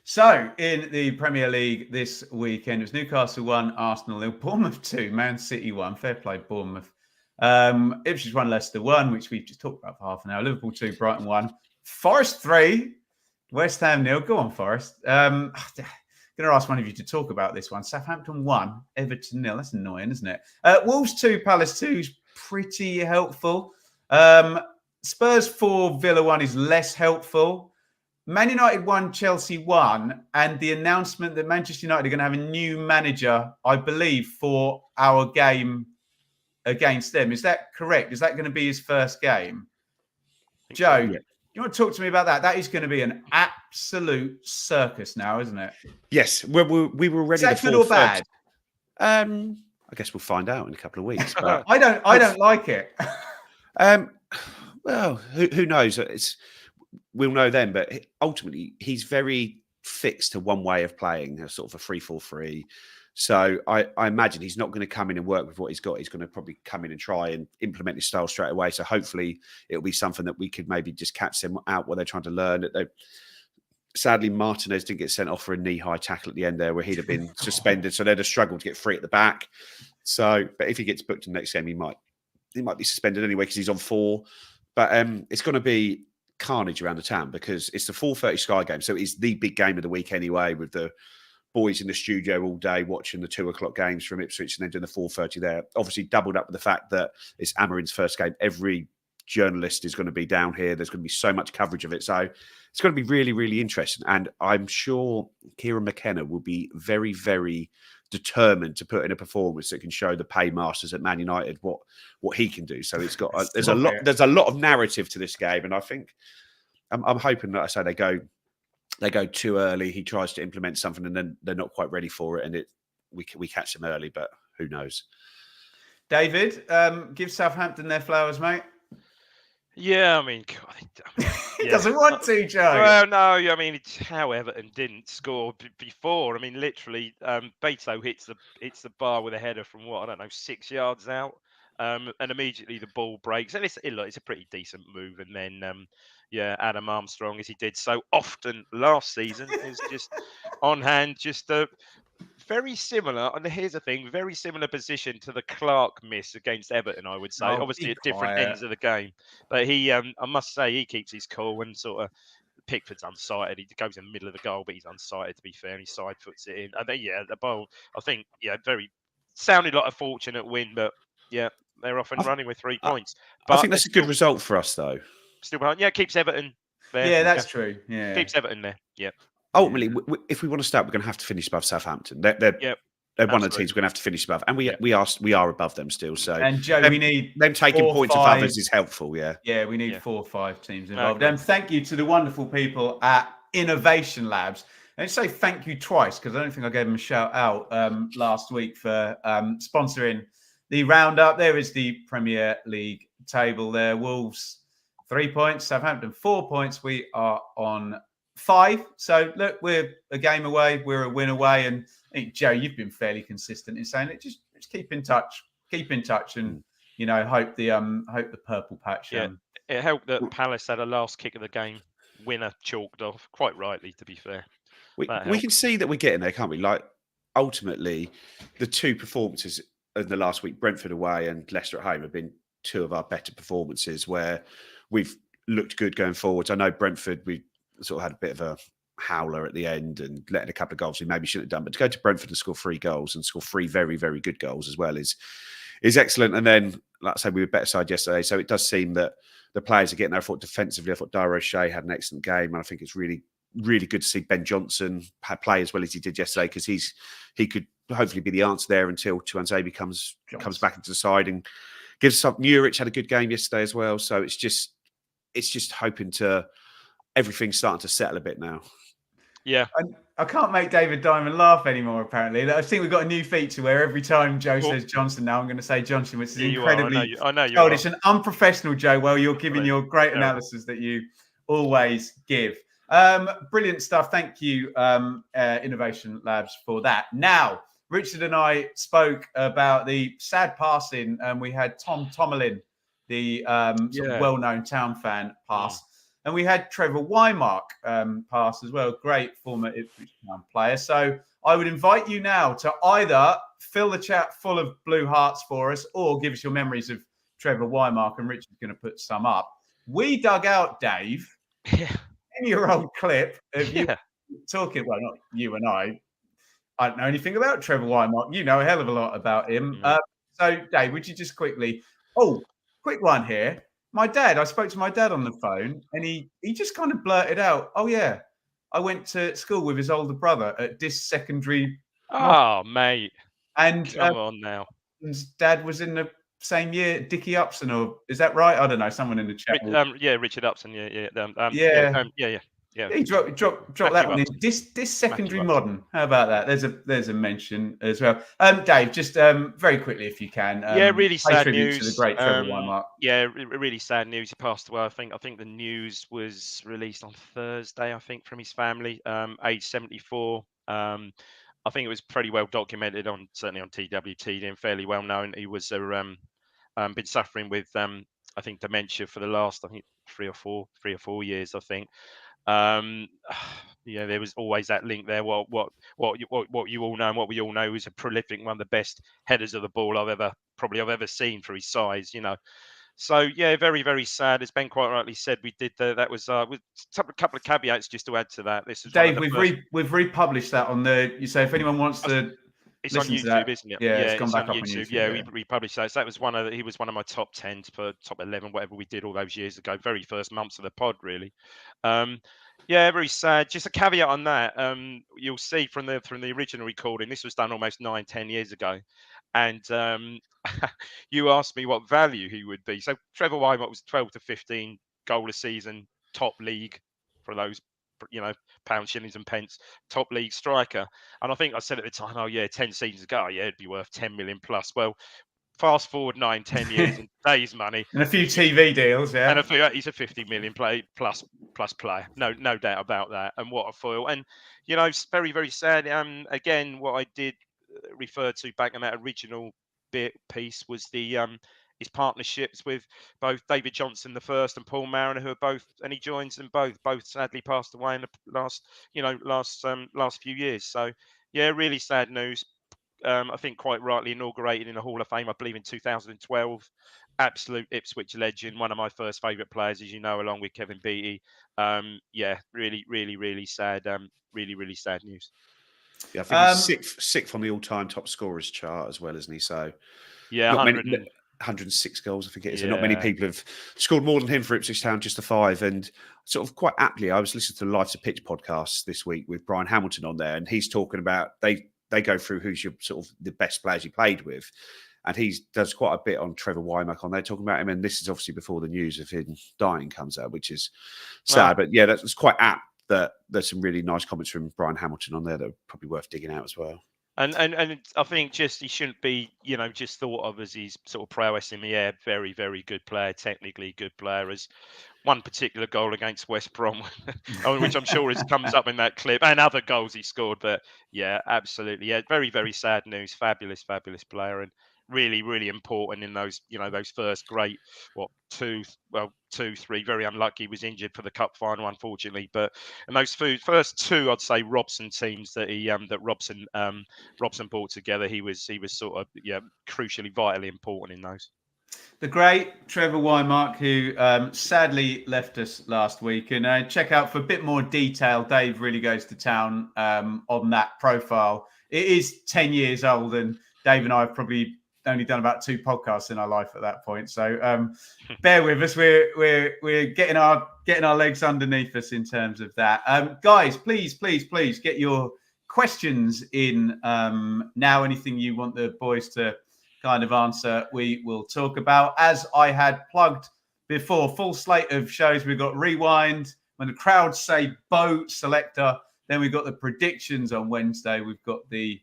So, in the Premier League this weekend, it was Newcastle 1, Arsenal 0, Bournemouth 2, Man City 1. Fair play, Bournemouth. Ipswich 1, Leicester 1, which we've just talked about for half an hour. Liverpool 2, Brighton 1. Forest 3, West Ham 0. Go on, Forest. I'm going to ask one of you to talk about this one. Southampton 1, Everton 0. That's annoying, isn't it? Wolves 2, Palace 2 is pretty helpful. Spurs 4, Villa 1 is less helpful. Man United 1, Chelsea 1, and the announcement that Manchester United are going to have a new manager, I believe, for our game against them. Is that correct? Is that going to be his first game? Joe, you want to talk to me about that? That is going to be an absolute circus now, isn't it? Yes, we were ready. Is that good or bad? I guess we'll find out in a couple of weeks. But I don't like it. Well, who knows? We'll know then. But ultimately, he's very fixed to one way of playing, a sort of a 3-4-3. So I imagine he's not going to come in and work with what he's got. He's going to probably come in and try and implement his style straight away. So hopefully it'll be something that we could maybe just catch them out while they're trying to learn. Sadly, Martinez didn't get sent off for a knee-high tackle at the end there where he'd have been suspended. So they'd have struggled to get free at the back. So, but if he gets booked in the next game, he might be suspended anyway because he's on 4. But it's going to be carnage around the town because it's the 4:30 Sky game. So it's the big game of the week anyway, with the boys in the studio all day watching the 2:00 games from Ipswich and then doing the 4:30 there. Obviously, doubled up with the fact that it's Amarin's first game. Every journalist is going to be down here. There's going to be so much coverage of it. So it's going to be really, really interesting. And I'm sure Kieran McKenna will be very, very determined to put in a performance that can show the paymasters at Man United what he can do. So it's got there's a lot of narrative to this game, and I think I'm hoping that I say they go too early. He tries to implement something, and then they're not quite ready for it, and we catch them early. But who knows? David, give Southampton their flowers, mate. Yeah, I mean, He doesn't want to, Joe. Well, no, I mean, it's how Everton didn't score before. I mean, literally, Beto hits the bar with a header from 6 yards out, and immediately the ball breaks. And it's a pretty decent move. And then, Adam Armstrong, as he did so often last season, is just on hand, just very similar. And here's the thing: very similar position to the Clark miss against Everton, I would say. Obviously, at different ends of the game, but he, I must say, he keeps his cool and sort of. Pickford's unsighted. He goes in the middle of the goal, but he's unsighted. To be fair, and he side foots it in. And then, the ball. I think, very sounded like a fortunate win, but they're off and running with 3 points. But I think that's a good result for us, though. Still behind. Yeah, keeps Everton there. Yeah, that's true. Yeah, keeps Everton there. Yeah. Ultimately, if we want to start, we're going to have to finish above Southampton. They're one of the teams we're going to have to finish above, and we are above them still. So, and Joe, we need them taking points of others is helpful. Yeah, we need 4 or 5 teams involved. And thank you to the wonderful people at Innovation Labs. And say thank you twice because I don't think I gave them a shout out last week for sponsoring the roundup. There is the Premier League table there. Wolves 3 points, Southampton 4 points. We are on 5. So look, we're a game away. We're a win away. And I think, Joe, you've been fairly consistent in saying it. Just keep in touch, and hope the purple patch. It helped that Palace had a last kick of the game winner chalked off, quite rightly, to be fair. We can see that we're getting there, can't we? Like, ultimately, the 2 performances in the last week, Brentford away and Leicester at home, have been 2 of our better performances where we've looked good going forwards. I know Brentford, we sort of had a bit of a howler at the end and letting a couple of goals we maybe shouldn't have done. But to go to Brentford and score 3 goals and score 3 very, very good goals as well is excellent. And then, like I said, we were better side yesterday. So it does seem that the players are getting there. I thought defensively, I thought Dairo O'Shea had an excellent game. And I think it's really, really good to see Ben Johnson play as well as he did yesterday because he could hopefully be the answer there until Tuanzebe comes back into the side and gives up. Muric had a good game yesterday as well. So it's just hoping to everything's starting to settle a bit now. Yeah. I can't make David Diamond laugh anymore, apparently. I think we've got a new feature where every time Joe says Johnson now, I'm going to say Johnson, which is incredibly... I know you are. It's an unprofessional, Joe. Well, you're giving your great analysis that you always give. Brilliant stuff. Thank you, Innovation Labs, for that. Now, Richard and I spoke about the sad passing. We had Tom Tomalin, the sort of well-known Town fan, pass. And we had Trevor Wymark pass as well, great former Ipswich Town player. So I would invite you now to either fill the chat full of blue hearts for us or give us your memories of Trevor Wymark, and Richard's going to put some up. We dug out, Dave, 10-year-old clip of you talking, well, not you and I don't know anything about Trevor Wymark. You know a hell of a lot about him. So, Dave, would you just quickly, quick one here. I spoke to my dad on the phone and he just kind of blurted out, "Oh yeah, I went to school with his older brother at this secondary." Oh, mate. And come on now. His dad was in the same year, Dickie Upson, or is that right? I don't know. Someone in the chat. Richard Upson. Yeah. He dropped that one in. This secondary modern. How about that? There's a mention as well. Dave, just very quickly if you can. Really sad news. To the great Trevor Weinmark. Really sad news. He passed away. I think the news was released on Thursday. I think from his family, age 74. I think it was pretty well documented certainly on TWT and fairly well known. He was been suffering with I think dementia for the last 3 or 4 years. I think. There was always that link there. What you all know and what we all know is a prolific, one of the best headers of the ball I've ever seen for his size. So very, very sad. As Ben quite rightly said, we did that was with a couple of caveats just to add to that. This is Dave. We've republished that on the. You say if anyone wants to. It's on YouTube, isn't it? It's gone back up on YouTube. We published that. So that was he was one of my top 10 for top 11, whatever we did all those years ago. Very first months of the pod, really. Very sad. Just a caveat on that. You'll see from the original recording, this was done almost 9-10 years ago, and you asked me what value he would be. So Trevor Weinmark was 12 to 15 goal a season, top league for those. Pounds, shillings and pence, top league striker. And I think I said at the time, 10 seasons ago, it'd be worth 10 million plus. Well, fast forward 9-10 years in today's money. And a few TV deals, yeah. And he's a 50 million plus player. No doubt about that. And what a foil. And, it's very, very sad. Again, what I did refer to back in that original piece was his partnerships with both David Johnson the first and Paul Mariner, who are both, and he joins them both sadly passed away in the last few years. So really sad news. I think quite rightly inaugurated in the Hall of Fame, I believe in 2012. Absolute Ipswich legend, one of my first favourite players, as you know, along with Kevin Beattie. Really, really, really sad. Really, really sad news. Yeah, I think he's sixth on the all-time top scorers chart as well, isn't he? So 106 goals, I think it is. And not many people have scored more than him for Ipswich Town, just the 5. And sort of quite aptly, I was listening to the Live to Pitch podcast this week with Brian Hamilton on there, and he's talking about they go through who's your sort of the best players you played with. And he does quite a bit on Trevor Weinmark on there, talking about him. And this is obviously before the news of him dying comes out, which is sad. But that's quite apt that there's some really nice comments from Brian Hamilton on there that are probably worth digging out as well. And I think just he shouldn't be, just thought of as his sort of prowess in the air. Very, very good player, technically good player. As one particular goal against West Brom, which I'm sure comes up in that clip, and other goals he scored. But absolutely, very, very sad news. Fabulous, fabulous player, and really, really important in those, those first great, 2, 3, very unlucky, was injured for the cup final, unfortunately. But in those first 2, I'd say Robson teams that Robson brought together, he was sort of, crucially, vitally important in those. The great Trevor Weinmark, who sadly left us last week. And check out for a bit more detail. Dave really goes to town on that profile. It is 10 years old, and Dave and I have probably only done about 2 podcasts in our life at that point. So bear with us. We're getting our legs underneath us in terms of that. Guys, please get your questions in now. Anything you want the boys to kind of answer, we will talk about. As I had plugged before, full slate of shows. We've got Rewind, when the crowd say Bo Selector. Then we've got the predictions on Wednesday. We've got the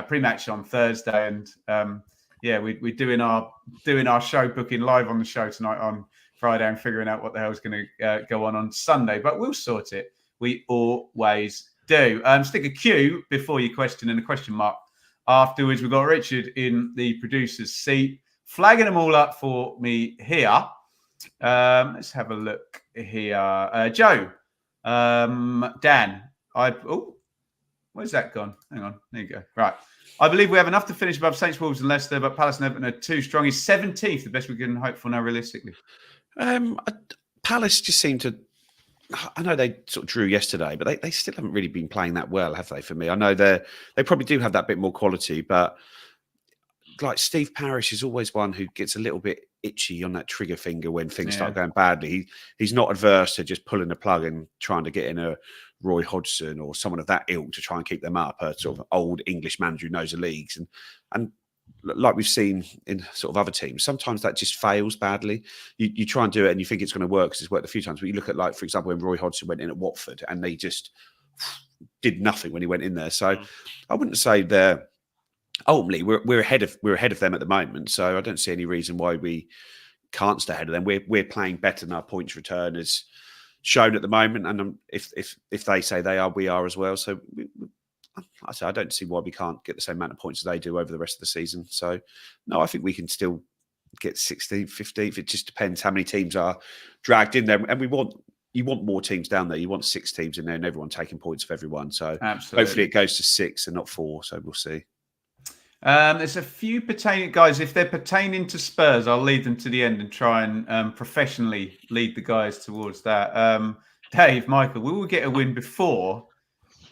pre-match on Thursday, and we're doing our show booking live on the show tonight on Friday and figuring out what the hell is going to go on Sunday. But we'll sort it. We always do. Stick a Q before your question and a question mark afterwards. We've got Richard in the producer's seat, flagging them all up for me here. Let's have a look here. Joe, Dan, where's that gone? Hang on. There you go. Right. I believe we have enough to finish above Saints, Wolves and Leicester, but Palace and Everton are too strong. He's 17th, the best we can hope for now, realistically. Palace just seem to... I know they sort of drew yesterday, but they still haven't really been playing that well, have they, for me? I know they probably do have that bit more quality, but like Steve Parish is always one who gets a little bit itchy on that trigger finger when things start going badly. He's not adverse to just pulling the plug and trying to get in a Roy Hodgson or someone of that ilk to try and keep them up, a sort of old English manager who knows the leagues. And like we've seen in sort of other teams, sometimes that just fails badly. You try and do it and you think it's going to work because it's worked a few times. But you look at, like, for example, when Roy Hodgson went in at Watford and they just did nothing when he went in there. So I wouldn't say they're ultimately we're ahead of them at the moment. So I don't see any reason why we can't stay ahead of them. We're playing better than our points return has shown at the moment, and if they say they are, we are as well. So I don't see why we can't get the same amount of points as they do over the rest of the season. So no, I think we can still get 16th, 15th. It just depends how many teams are dragged in there, and you want more teams down there. You want 6 teams in there, and everyone taking points of everyone. So absolutely, hopefully it goes to 6 and not 4. So we'll see. There's a few guys. If they're pertaining to Spurs, I'll lead them to the end and try and professionally lead the guys towards that. Dave, Michael, will we get a win before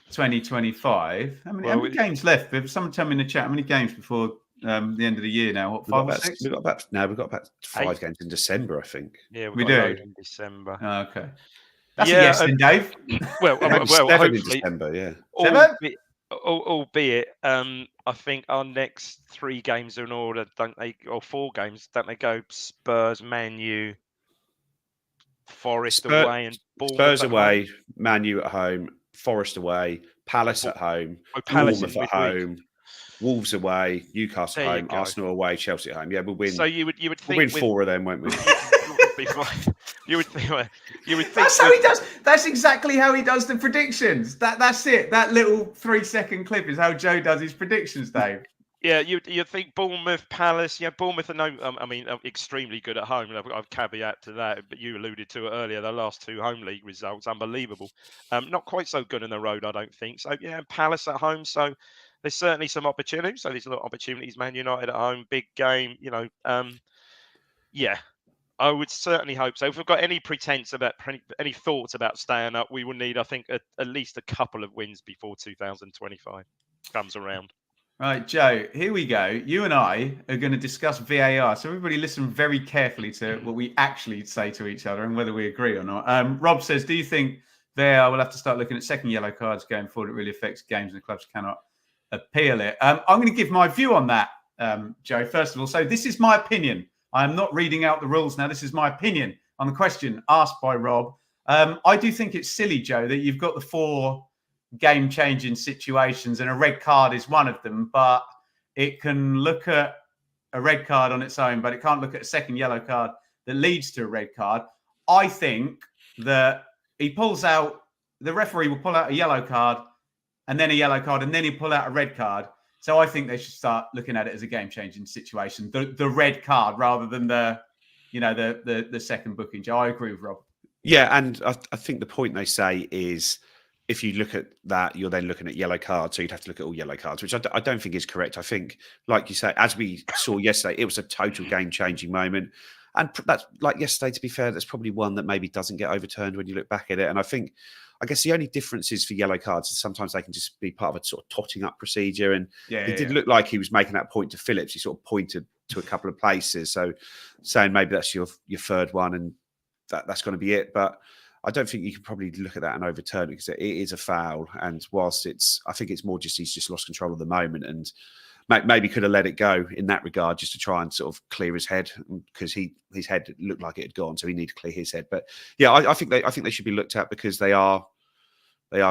2025? How many games left? Someone tell me in the chat how many games before the end of the year now? What, 5 or 6? We've got about 5 games in December, I think. Yeah, we do in December. Oh, okay, that's a yes, then, Dave. Well, 7 in December, yeah. 7? Albeit, I think our next 3 games are in order, don't they? Or 4 games, don't they? Go Spurs, Man U, Forest away, and Bournemouth Spurs away, Man U at home, Forest away, Palace at home, Bournemouth at home, Wolves away, Newcastle at home, Arsenal away, Chelsea at home. Yeah, we'll win. So you would think we'll win 4 of them, won't we? You would think that's how he does. That's exactly how he does the predictions. That's it. That little 3-second clip is how Joe does his predictions, Dave. Yeah, you think Bournemouth, Palace. Yeah, Bournemouth are extremely good at home. I've caveat to that, but you alluded to it earlier. The last 2 home league results, unbelievable. Not quite so good on the road, I don't think. So yeah, Palace at home. So there's certainly some opportunities. So there's a lot of opportunities. Man United at home, big game. Yeah. I would certainly hope so. If we've got any pretense about any thoughts about staying up, we will need, I think, at least a couple of wins before 2025 comes around. Right, Joe, here we go. You and I are going to discuss VAR. So everybody listen very carefully to what we actually say to each other and whether we agree or not. Rob says, do you think VAR will have to start looking at second yellow cards going forward? It really affects games and the clubs cannot appeal it. I'm going to give my view on that, Joe, first of all. So this is my opinion. I am not reading out the rules now. This is my opinion on the question asked by Rob. I do think it's silly, Joe, that you've got the 4 game-changing situations and a red card is one of them, but it can look at a red card on its own, but it can't look at a second yellow card that leads to a red card. I think that the referee will pull out a yellow card and then a yellow card and then he'll pull out a red card. So I think they should start looking at it as a game-changing situation, the red card rather than the second booking. Joe, I agree with Rob. Yeah, and I think the point they say is if you look at that, you're then looking at yellow cards. So you'd have to look at all yellow cards, which I don't think is correct. I think, like you say, as we saw yesterday, it was a total game-changing moment. And that's like yesterday, to be fair, that's probably one that maybe doesn't get overturned when you look back at it. And I guess the only difference is for yellow cards is sometimes they can just be part of a sort of totting up procedure. And it did look like he was making that point to Phillips. He sort of pointed to a couple of places. So saying maybe that's your 3rd one and that's going to be it. But I don't think you can probably look at that and overturn it because it is a foul. And whilst I think it's more just he's just lost control of the moment and maybe could have let it go in that regard just to try and sort of clear his head because his head looked like it had gone, so he needed to clear his head. But yeah, I think they should be looked at because they are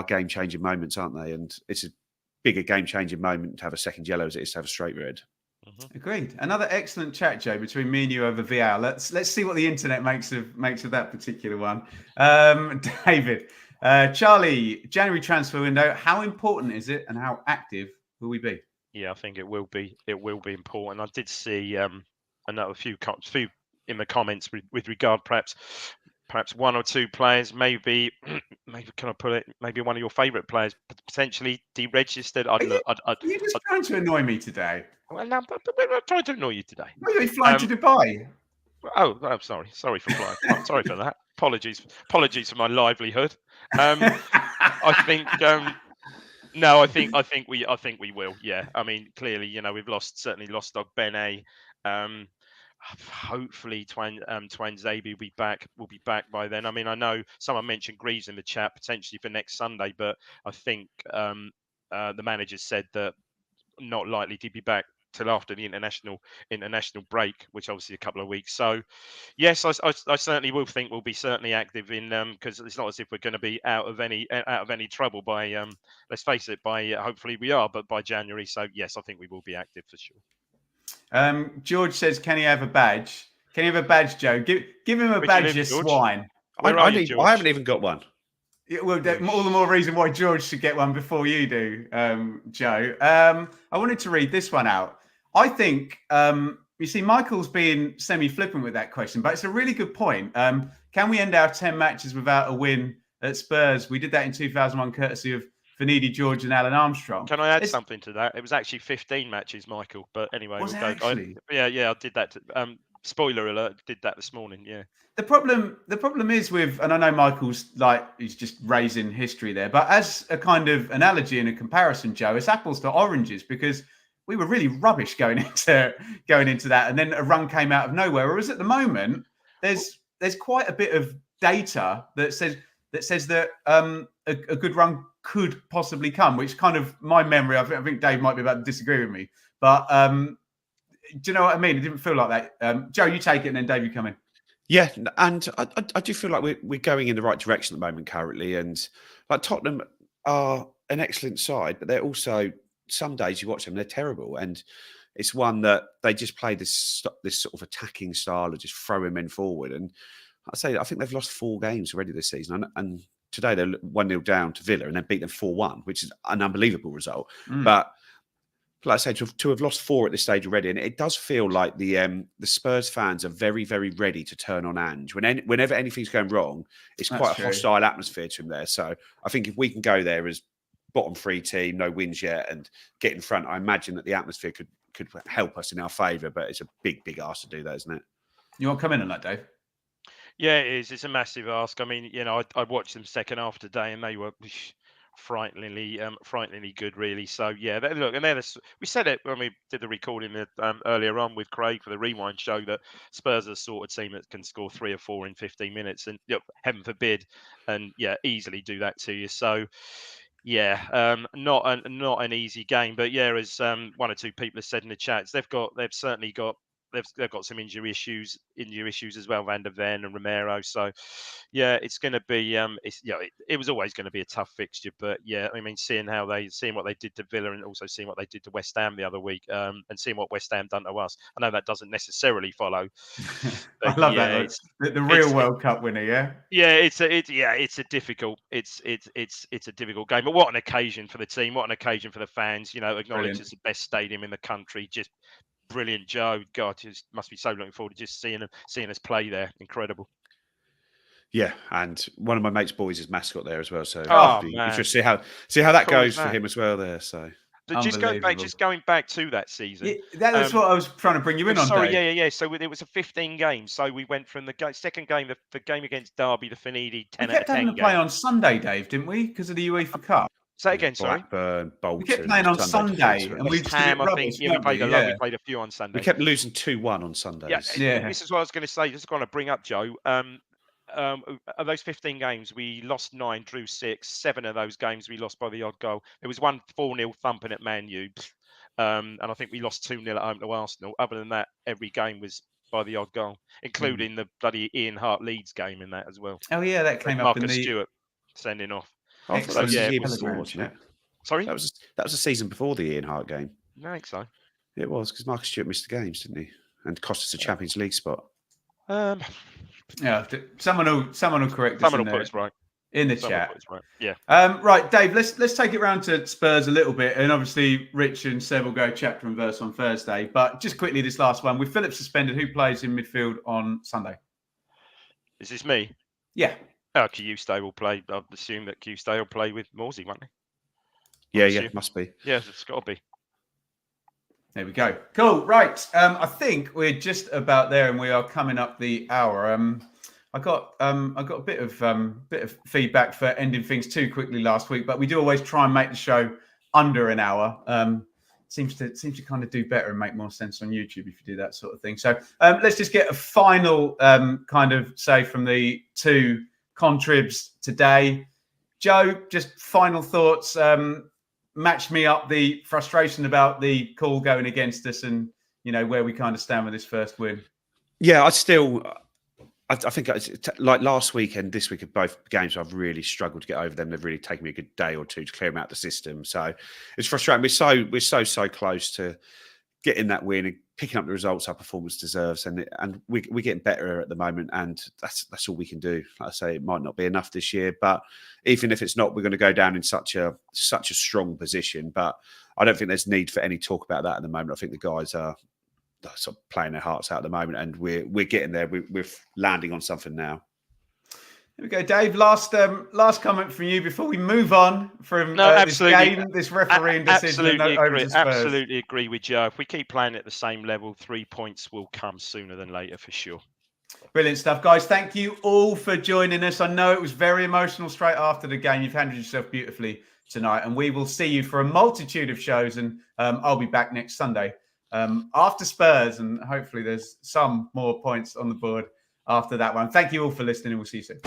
game changing moments, aren't they? And it's a bigger game changing moment to have a second yellow as it is to have a straight red. Mm-hmm. Agreed. Another excellent chat, Joe, between me and you over VAR. Let's see what the internet makes of that particular one. David, Charlie, January transfer window. How important is it, and how active will we be? Yeah, I think it will be. It will be important. I did see a few in the comments with regard perhaps 1 or 2 players, maybe can I put it? Maybe one of your favourite players potentially deregistered. Are you just trying to annoy me today? Well, no, but we're not trying to annoy you today. Are you flying to Dubai? Oh, I'm sorry. Sorry for flying. Sorry for that. Apologies for my livelihood. I think. No, I think we will. Yeah, I mean, clearly, we've certainly lost Ogbene. Hopefully, Twanzebe will be back by then. I mean, I know someone mentioned Greaves in the chat potentially for next Sunday, but I think the manager said that not likely to be back till after the international break, which obviously a couple of weeks. So yes, I certainly will think we'll be certainly active in because it's not as if we're going to be out of any trouble by let's face it, by hopefully we are, but by January. So yes, I think we will be active for sure. George says, can he have a badge? Can he have a badge, Joe? Give him a badge, you swine. Where are you, George? I haven't even got one. Yeah, well, all the more reason why George should get one before you do, Joe. I wanted to read this one out. I think, you see, Michael's being semi-flippant with that question, but it's a really good point. Can we end our 10 matches without a win at Spurs? We did that in 2001, courtesy of Finidi George and Alan Armstrong. Can I add something to that? It was actually 15 matches, Michael. But anyway, was we'll go. Actually? I did that. Spoiler alert! Did that this morning. Yeah. The problem is with, and I know Michael's he's just raising history there, but as a kind of analogy and a comparison, Joe, it's apples to oranges because we were really rubbish going into that, and then a run came out of nowhere. Whereas at the moment, there's quite a bit of data that says that a good run could possibly come, which kind of my memory. I think Dave might be about to disagree with me, but do you know what I mean? It didn't feel like that. Joe, you take it, and then Dave, you come in. Yeah, and I do feel like we're going in the right direction at the moment currently, and like Tottenham are an excellent side, but they're also, some days you watch them, they're terrible, and it's one that they just play this sort of attacking style of just throwing men forward. And I think they've lost 4 games already this season, and today they're 1-0 down to Villa and then beat them 4-1, which is an unbelievable result. But like I say, to have lost 4 at this stage already, and it does feel like the Spurs fans are very, very ready to turn on Ange. Whenever anything's going wrong, it's quite a hostile atmosphere to him there. So I think if we can go there as bottom 3 team, no wins yet, and get in front, I imagine that the atmosphere could help us in our favour. But it's a big, big ask to do that, isn't it? You want to come in on that, Dave? Yeah, it is. It's a massive ask. I mean, I watched them second half today, and they were frighteningly good, really. So yeah, look, and we said it when we did the recording earlier on with Craig for the Rewind show, that Spurs are the sort of team that can score 3 or 4 in 15 minutes, and heaven forbid, and easily do that to you. So yeah, not an easy game, but yeah, as 1 or 2 people have said in the chats, they've certainly got some injury issues as well, Van der Ven and Romero. So yeah, it's going to be it was always going to be a tough fixture, but yeah, I mean, seeing what they did to Villa and also seeing what they did to West Ham the other week, and seeing what West Ham done to us. I know that doesn't necessarily follow. I love that. It's the real World Cup winner, yeah. Yeah, it's a difficult game, but what an occasion for the team! What an occasion for the fans! Acknowledged it's the best stadium in the country. Just brilliant, Joe. God, just must be so looking forward to just seeing us play there. Incredible. Yeah, and one of my mates' boys is mascot there as well. So just see how that goes for him as well there. So just going back to that season. Yeah, that's what I was trying to bring you in on. Sorry, Dave. yeah. So it was a 15 game. So we went from the second game, the game against Derby, the Finidi 10 out of 10 game. We kept play on Sunday, Dave, didn't we? Because of the UEFA Cup. Say again, sorry. Blackburn, Bolton, we kept playing on Sunday, and we played we played a few on Sunday. We kept losing 2-1 on Sundays. Yeah. This is what I was going to say. Just going to bring up, Joe. Of those 15 games, we lost 9, drew 6. 7 of those games we lost by the odd goal. There was one 4-0 thumping at Man U, and I think we lost 2-0 at home to Arsenal. Other than that, every game was by the odd goal, including the bloody Ian Hart Leeds game in that as well. Oh yeah, that came up in Marcus Stewart sending off. I thought that was the year before, wasn't it? Sorry, that was a season before the Ian Hart game. I think so. It was, because Marcus Stewart missed the games, didn't he? And cost us a Champions League spot. Yeah, someone will correct us. Someone will put us right in the chat. Right. Yeah. Right, Dave. Let's take it round to Spurs a little bit, and obviously Rich and Seb will go chapter and verse on Thursday. But just quickly, this last one with Phillips suspended, who plays in midfield on Sunday? Is this me? Yeah. Q-Stay will play. I assume that Q-Stay will play with Morsey, won't he? Yeah, must be. Yeah, it's got to be. There we go. Cool. Right. I think we're just about there, and we are coming up the hour. I got a bit of feedback for ending things too quickly last week, but we do always try and make the show under an hour. Seems to kind of do better and make more sense on YouTube if you do that sort of thing. So let's just get a final kind of say from the 2 contribs today. Joe, just final thoughts. match me up the frustration about the call going against us, and where we kind of stand with this first win? Yeah, I think like last week and this week of both games, I've really struggled to get over them. They've really taken me a good day or two to clear them out of the system. So it's frustrating. We're so close to getting that win and picking up the results our performance deserves, and we're getting better at the moment, and that's all we can do. Like I say, it might not be enough this year, but even if it's not, we're going to go down in such a strong position. But I don't think there's need for any talk about that at the moment. I think the guys are sort of playing their hearts out at the moment, and we're getting there. We're landing on something now. Here we go, Dave. Last comment from you before we move on from this game, this refereeing decision over to Spurs. Absolutely agree with you. If we keep playing at the same level, 3 points will come sooner than later for sure. Brilliant stuff, guys. Thank you all for joining us. I know it was very emotional straight after the game. You've handled yourself beautifully tonight, and we will see you for a multitude of shows, and I'll be back next Sunday after Spurs, and hopefully there's some more points on the board after that one. Thank you all for listening, and we'll see you soon.